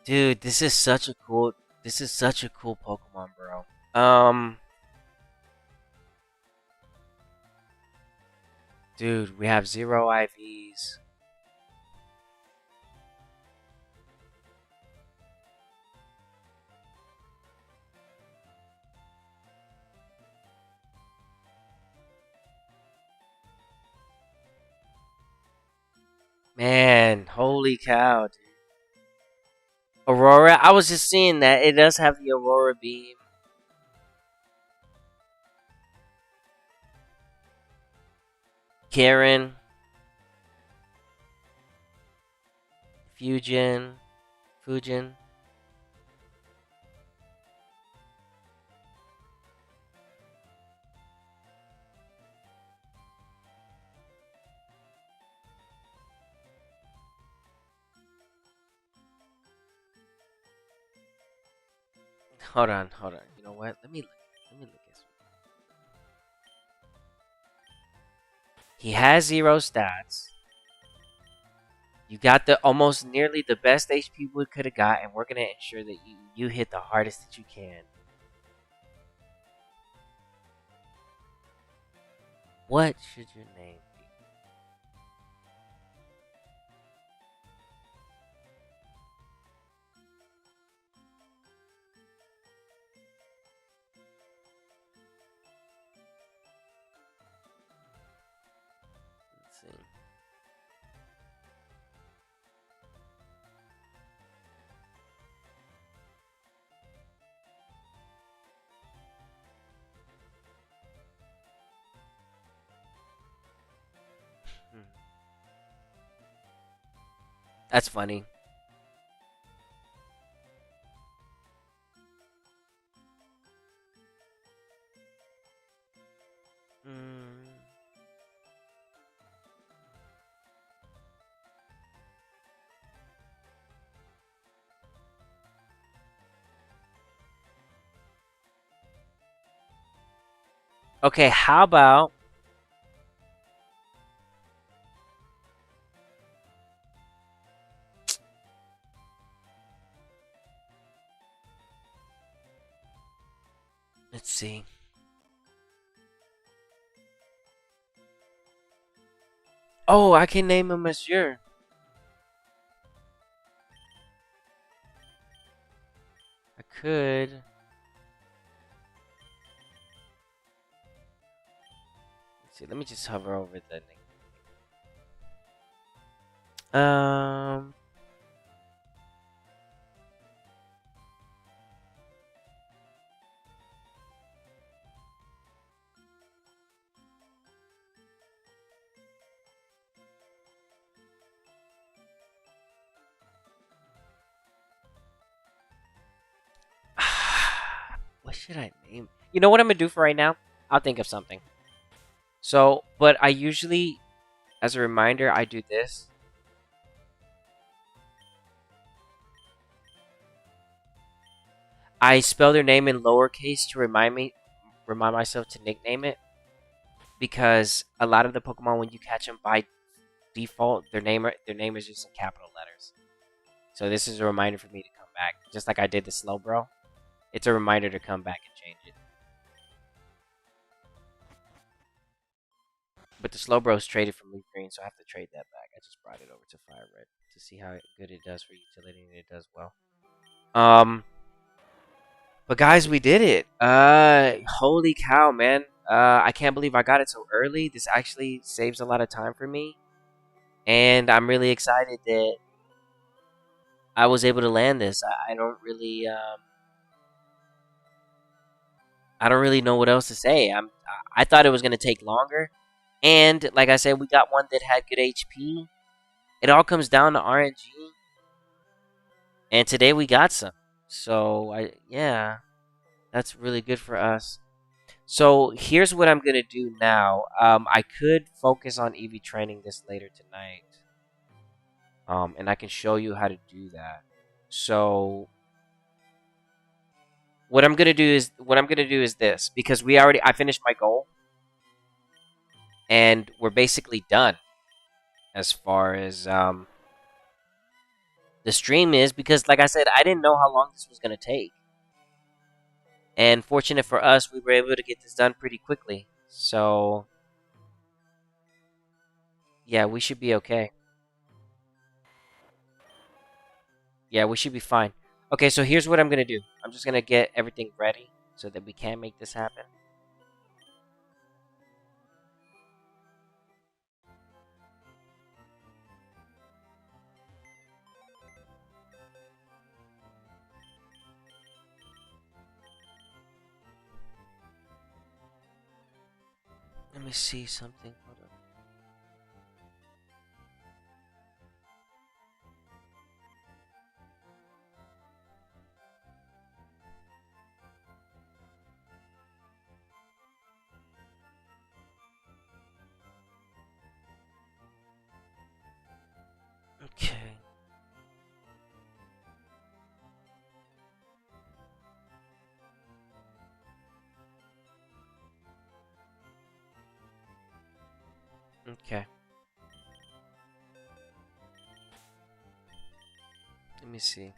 Dude, this is such a cool. This is such a cool Pokemon, bro. Dude, we have zero IVs. Man, holy cow, dude. Aurora, I was just seeing that it does have the Aurora beam. Karen, Fujin. Hold on. You know what? Let me look at this. He has zero stats. You got the almost nearly the best HP we could have got, and we're gonna ensure that you hit the hardest that you can. What should your name be? Let's see. Hmm. That's funny. Hmm. Okay, how about see. Oh, I can name him Monsieur. I could. Let's see. Let me just hover over the name. What should I name? You know what I'm gonna do for right now? I'll think of something. So, but I usually, as a reminder, I do this. I spell their name in lowercase to remind myself to nickname it, because a lot of the Pokemon, when you catch them by default, their name is just in capital letters. So this is a reminder for me to come back, just like I did the Slowbro. It's a reminder to come back and change it. But the Slowbro is traded from Leaf Green, so I have to trade that back. I just brought it over to Fire Red to see how good it does for utility, and it does well. But guys, we did it. Holy cow, man. I can't believe I got it so early. This actually saves a lot of time for me, and I'm really excited that I was able to land this. I don't really know what else to say. I thought it was gonna take longer, and like I said, we got one that had good HP. It all comes down to RNG, and today we got some. So yeah, that's really good for us. So here's what I'm gonna do now. I could focus on EV training this later tonight, and I can show you how to do that. So what I'm gonna do is this, because I finished my goal, and we're basically done as far as the stream is, because like I said, I didn't know how long this was gonna take, and fortunate for us, we were able to get this done pretty quickly. So yeah, we should be okay. Yeah, we should be fine. Okay, so here's what I'm gonna do. I'm just gonna get everything ready so that we can make this happen. Let me see something. Hold on. Okay. Okay. Let me see.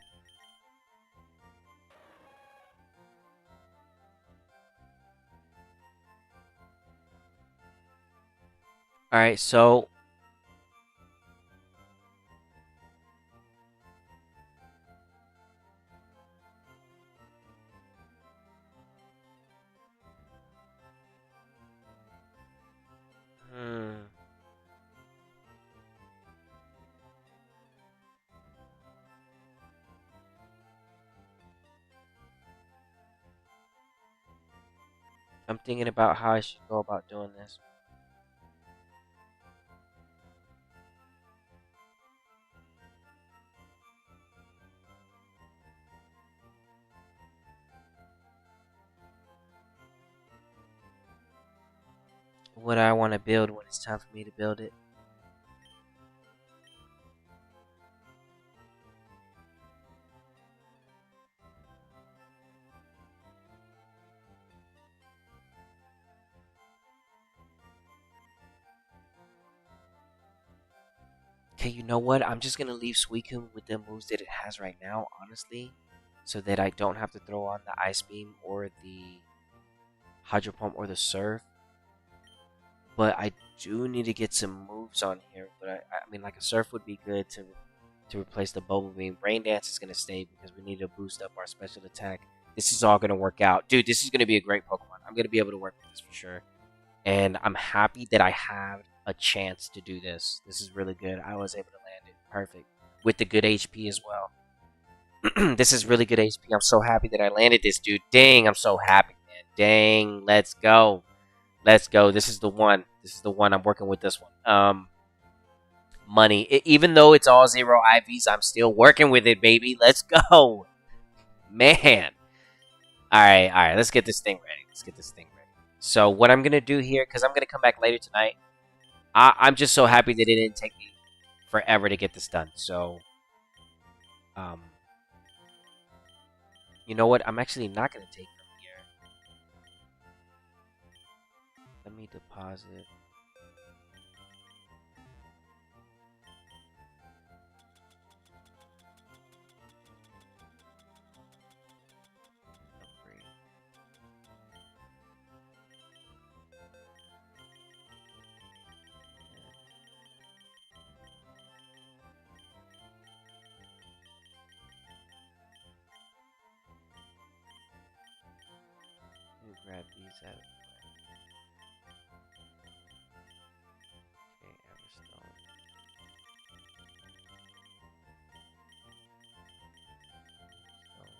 All right, so hmm, I'm thinking about how I should go about doing this. What I want to build when it's time for me to build it. Okay, you know what? I'm just gonna leave Suicune with the moves that it has right now, honestly, so that I don't have to throw on the Ice Beam or the Hydro Pump or the Surf. But I do need to get some moves on here. But I mean, like a Surf would be good to replace the Bubble Beam. Rain Dance is going to stay because we need to boost up our special attack. This is all going to work out. Dude, this is going to be a great Pokemon. I'm going to be able to work with this for sure. And I'm happy that I have a chance to do this. This is really good. I was able to land it. Perfect. With the good HP as well. This is really good HP. I'm so happy that I landed this, dude. Dang, I'm so happy, man. Dang, let's go. Let's go. This is the one. This is the one. I'm working with this one. Money. Even though it's all 0 IVs, I'm still working with it, baby. Let's go. Man. Alright. Let's get this thing ready. So what I'm going to do here, because I'm going to come back later tonight, I'm just so happy that it didn't take me forever to get this done. So, you know what? I'm actually not going to take from here. Let me deposit. Grab these out of the way. Okay, Everstone. Okay.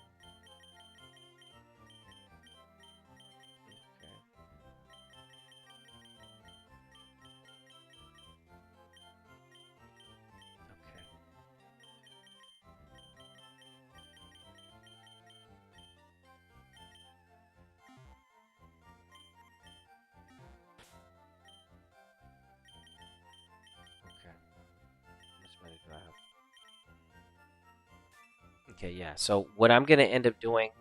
Okay. How much money do I have? Okay, yeah. So what I'm gonna end up doing,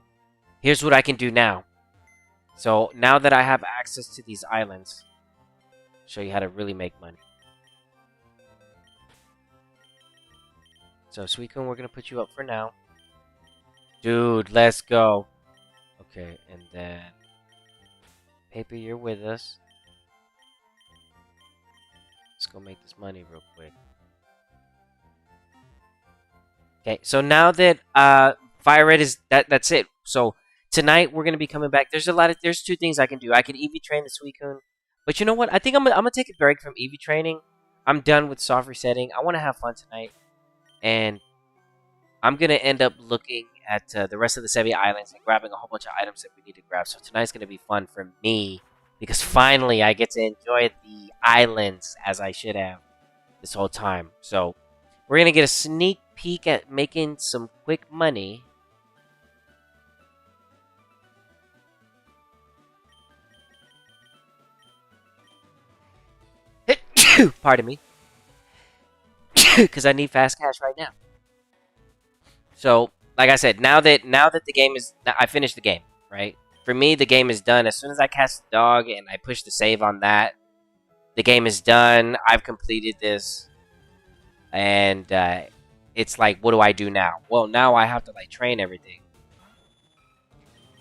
here's what I can do now. So now that I have access to these islands, I'll show you how to really make money. So Suicune, we're gonna put you up for now. Dude, let's go. Okay, and then Paper, you're with us. Let's go make this money real quick. Okay, so now that Fire Red is that's it. So tonight we're gonna be coming back. There's two things I can do. I can EV train the Suicune, but you know what? I think I'm gonna take a break from EV training. I'm done with soft resetting. I want to have fun tonight, and I'm gonna end up looking at the rest of the Sevi Islands and grabbing a whole bunch of items that we need to grab. So tonight's gonna be fun for me because finally I get to enjoy the islands as I should have this whole time. So we're gonna get a sneak peek at making some quick money. Pardon me, because I need fast cash right now. So, like I said, now that the game is, I finished the game, right? For me, the game is done. As soon as I cast the dog and I push the save on that, the game is done. I've completed this, and it's like, what do I do now? Well, now I have to like train everything,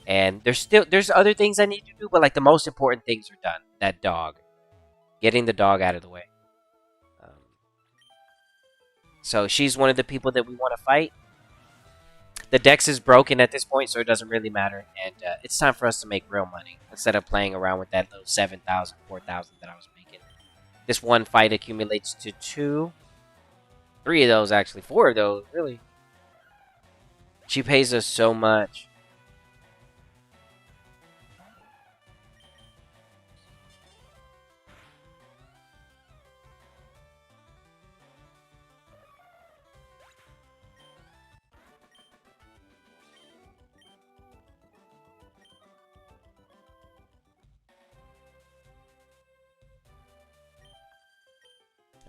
and there's other things I need to do, but like the most important things are done. That dog, getting the dog out of the way. So she's one of the people that we want to fight. The dex is broken at this point, so it doesn't really matter. And it's time for us to make real money instead of playing around with that little 7,000, 4,000 that I was making. This one fight accumulates to 2. 3 of those, actually. 4 of those, really. She pays us so much.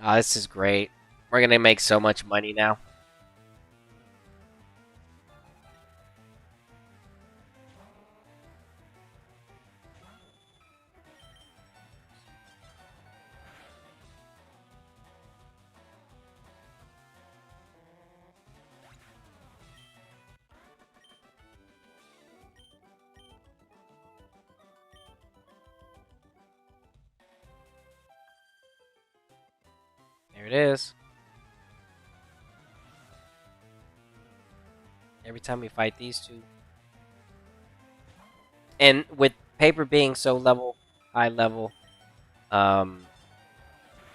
Oh, this is great. We're going to make so much money now. Here it is. Every time we fight these two. And with paper being so high level,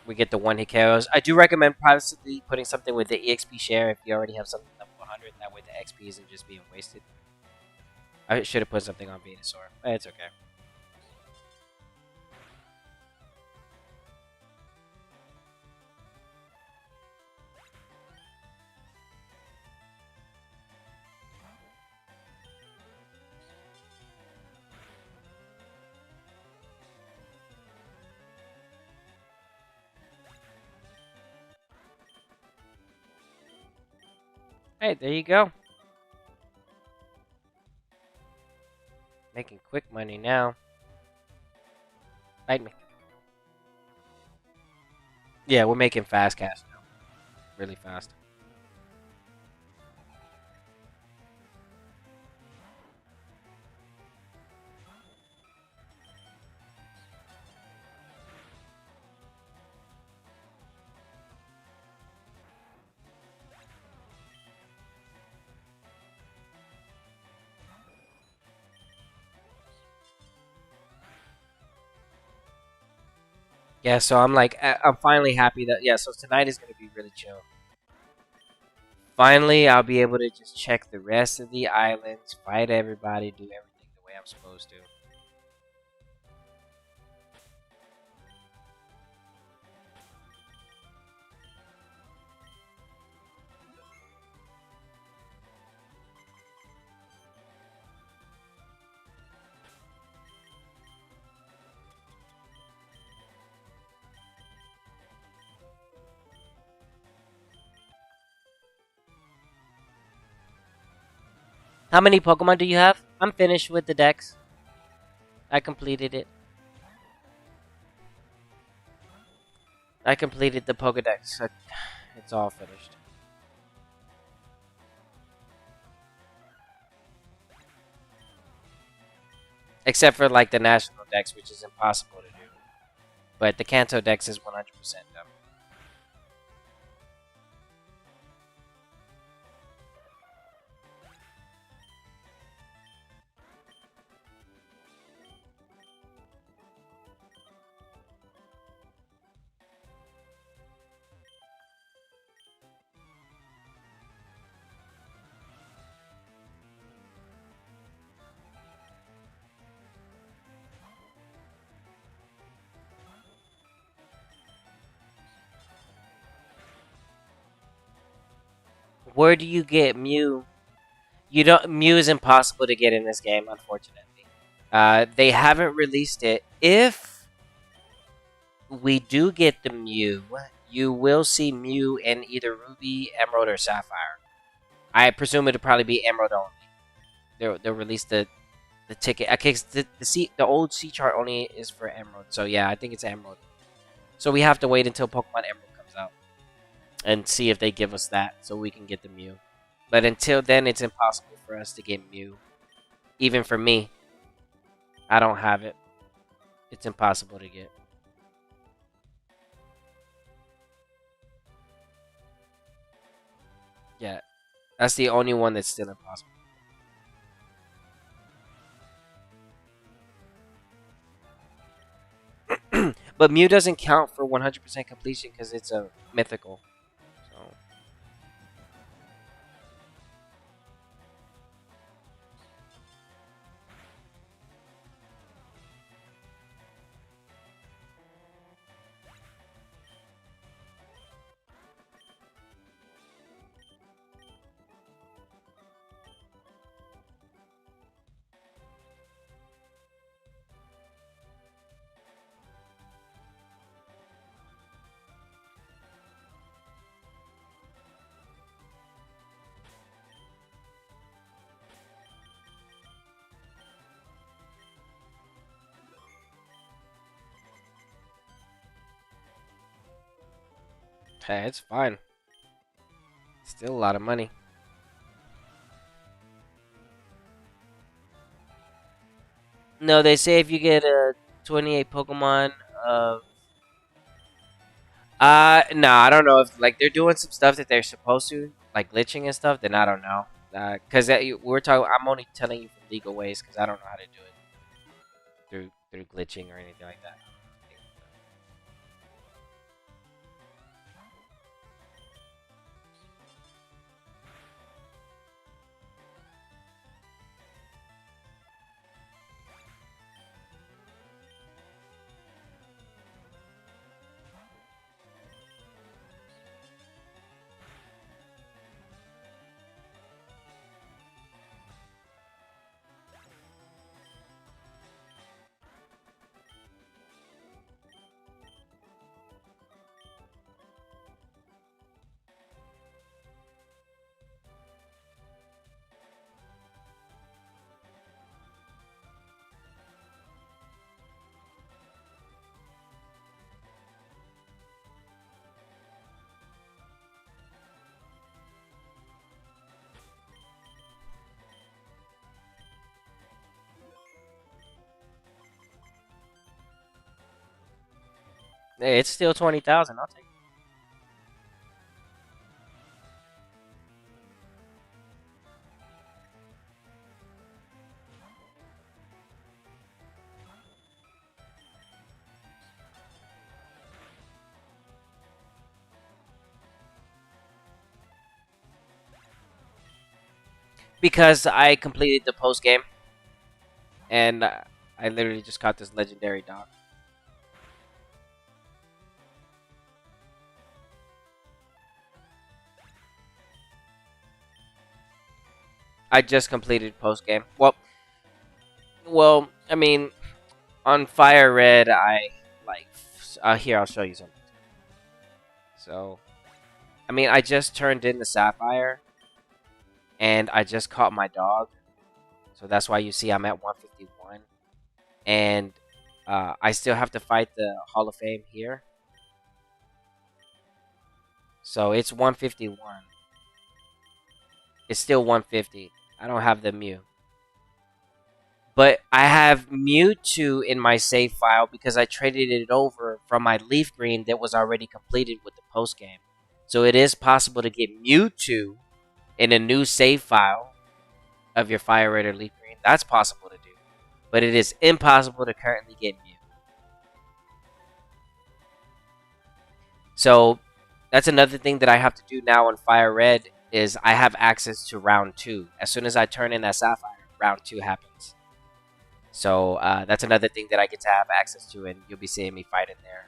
we get the one-hit KOs. I do recommend possibly putting something with the EXP share if you already have something level 100. That way the XP isn't just being wasted. I should have put something on Venusaur. It's okay. Hey, there you go. Making quick money now. Bite me. Yeah, we're making fast cash now. Really fast. Yeah, so I'm finally happy that, yeah, so tonight is going to be really chill. Finally, I'll be able to just check the rest of the islands, fight everybody, do everything the way I'm supposed to. How many Pokemon do you have? I'm finished with the Dex. I completed it. I completed the Pokedex. It's all finished. Except for like the National Dex, which is impossible to do. But the Kanto Dex is 100% done. Where do you get Mew? You don't. Mew is impossible to get in this game, unfortunately. They haven't released it. If we do get the Mew, you will see Mew in either Ruby, Emerald, or Sapphire. I presume it'll probably be Emerald only. They'll release the ticket. Okay, the old C chart only is for Emerald. So yeah, I think it's Emerald. So we have to wait until Pokemon Emerald comes out and see if they give us that so we can get the Mew. But until then, it's impossible for us to get Mew. Even for me, I don't have it. It's impossible to get. Yeah, that's the only one that's still impossible. But Mew doesn't count for 100% completion because it's a mythical. So. Hey, it's fine. Still a lot of money. No, they say if you get 28 Pokemon, No, I don't know if like they're doing some stuff that they're supposed to, like glitching and stuff. Then I don't know. Cause we're talking. I'm only telling you from legal ways, cause I don't know how to do it through glitching or anything like that. Hey, it's still 20,000. I'll take it. Because I completed the post game, and I literally just caught this legendary dog. I just completed post game. Well, I mean, on Fire Red, I like. Here, I'll show you something. So, I mean, I just turned in the sapphire, and I just caught my dog. So that's why you see I'm at 151, and I still have to fight the Hall of Fame here. So it's 151. It's still 150. I don't have the Mew. But I have Mewtwo in my save file because I traded it over from my Leaf Green that was already completed with the post game. So it is possible to get Mewtwo in a new save file of your Fire Red or Leaf Green. That's possible to do. But it is impossible to currently get Mew. So that's another thing that I have to do now on Fire Red is I have access to round 2. As soon as I turn in that Sapphire, round 2 happens. So that's another thing that I get to have access to, and you'll be seeing me fighting there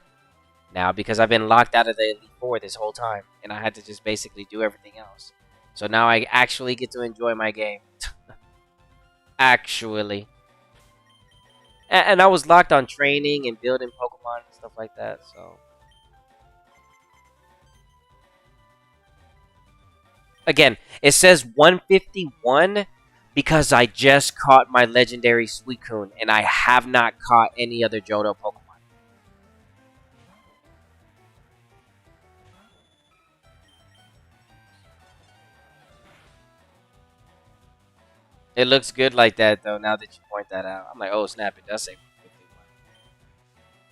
now because I've been locked out of the Elite Four this whole time, and I had to just basically do everything else. So now I actually get to enjoy my game. Actually. And I was locked on training and building Pokemon and stuff like that, so. Again, it says 151 because I just caught my legendary Suicune, and I have not caught any other Johto Pokemon. It looks good like that, though, now that you point that out. I'm like, oh, snap, it does say 151.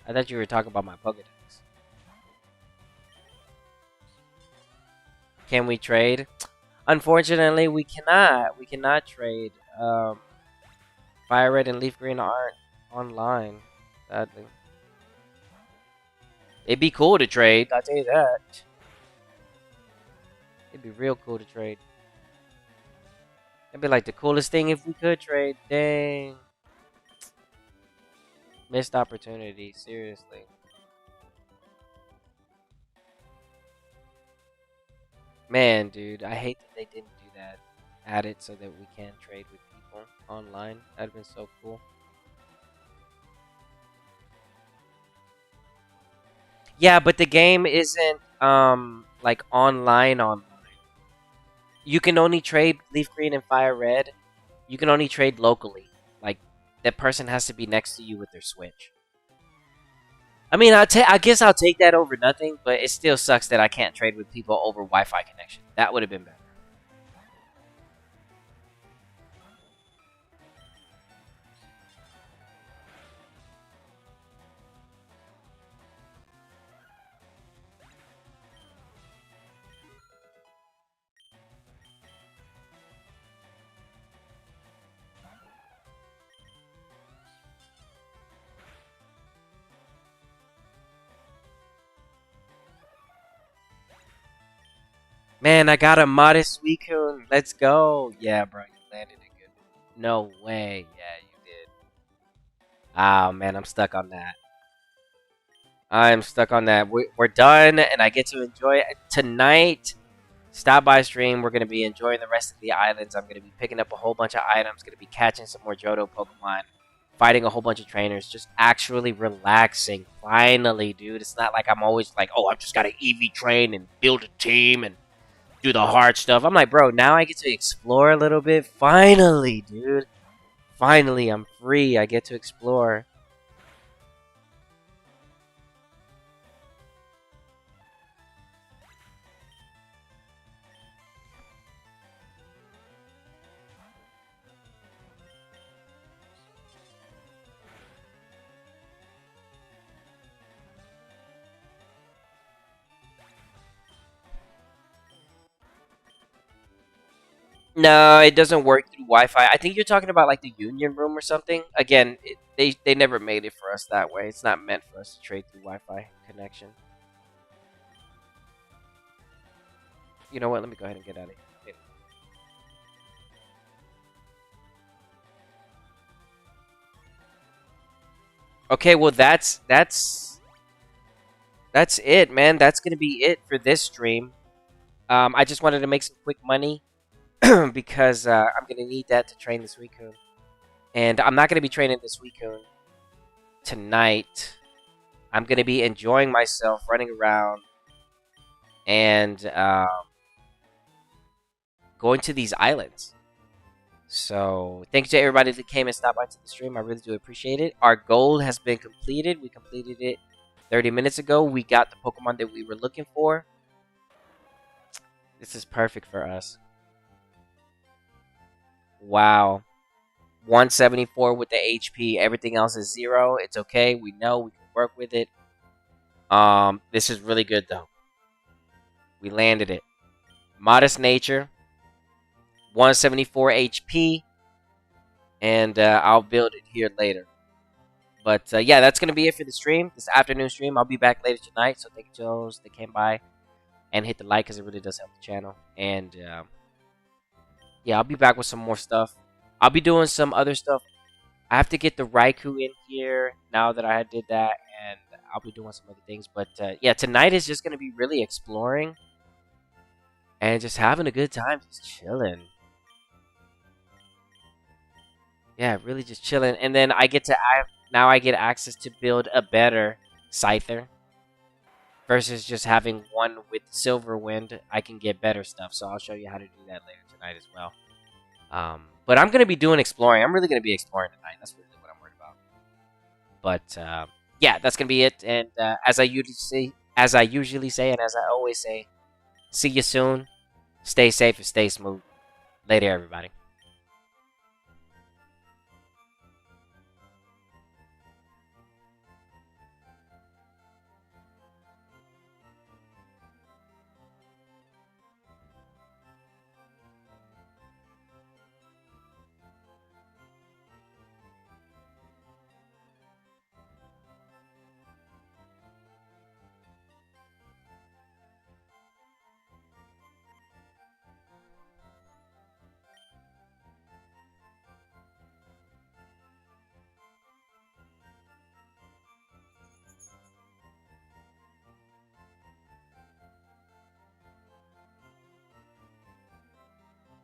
I thought you were talking about my Pokedex. Can we trade? Unfortunately, we cannot. We cannot trade. Fire Red and Leaf Green aren't online, sadly. It'd be cool to trade, I'll tell you that. It'd be real cool to trade. It'd be like the coolest thing if we could trade. Dang. Missed opportunity, seriously. Man, dude, I hate that they didn't do that. Add it so that we can trade with people online. That'd have been so cool. Yeah, but the game isn't like online. You can only trade Leaf Green and Fire Red. You can only trade locally. Like that person has to be next to you with their Switch. I mean, I guess I'll take that over nothing, but it still sucks that I can't trade with people over Wi-Fi connection. That would have been better. Man, I got a modest Suicune. Let's go. Yeah, bro, you landed it good. No way. Yeah, you did. Oh, man, I'm stuck on that. I'm stuck on that. We're done, and I get to enjoy it tonight. Stop by stream. We're going to be enjoying the rest of the islands. I'm going to be picking up a whole bunch of items. Going to be catching some more Johto Pokemon. Fighting a whole bunch of trainers. Just actually relaxing. Finally, dude. It's not like I'm always like, oh, I've just got to EV train and build a team and do the hard stuff. I'm like, bro, now I get to explore a little bit. Finally, dude. Finally, I'm free. I get to explore. No, it doesn't work through Wi-Fi. I think you're talking about like the Union Room or something. Again, they never made it for us that way. It's not meant for us to trade through Wi-Fi connection. You know what? Let me go ahead and get out of here. Okay, well that's it, man. That's gonna be it for this stream. I just wanted to make some quick money because I'm gonna need that to train this Rico, and I'm not gonna be training this Rico tonight. I'm gonna be enjoying myself, running around, and going to these islands. So, thank you to everybody that came and stopped by to the stream. I really do appreciate it. Our goal has been completed. We completed it 30 minutes ago. We got the Pokemon that we were looking for. This is perfect for us. Wow. 174 with the HP. Everything else is 0. It's okay. We know we can work with it. This is really good though. We landed it. Modest nature. 174 HP. And I'll build it here later. But yeah, that's going to be it for the stream. This afternoon stream. I'll be back later tonight. So thank you to those that came by. And hit the like because it really does help the channel. And yeah, I'll be back with some more stuff. I'll be doing some other stuff. I have to get the Raikou in here now that I did that. And I'll be doing some other things. But yeah, tonight is just going to be really exploring. And just having a good time. Just chilling. Yeah, really just chilling. And then I get to now I get access to build a better Scyther. Versus just having one with Silver Wind, I can get better stuff. So I'll show you how to do that later tonight as well. But I'm going to be doing exploring. I'm really going to be exploring tonight. That's really what I'm worried about. But yeah, that's going to be it. And as I usually say, and as I always say, see you soon. Stay safe and stay smooth. Later, everybody.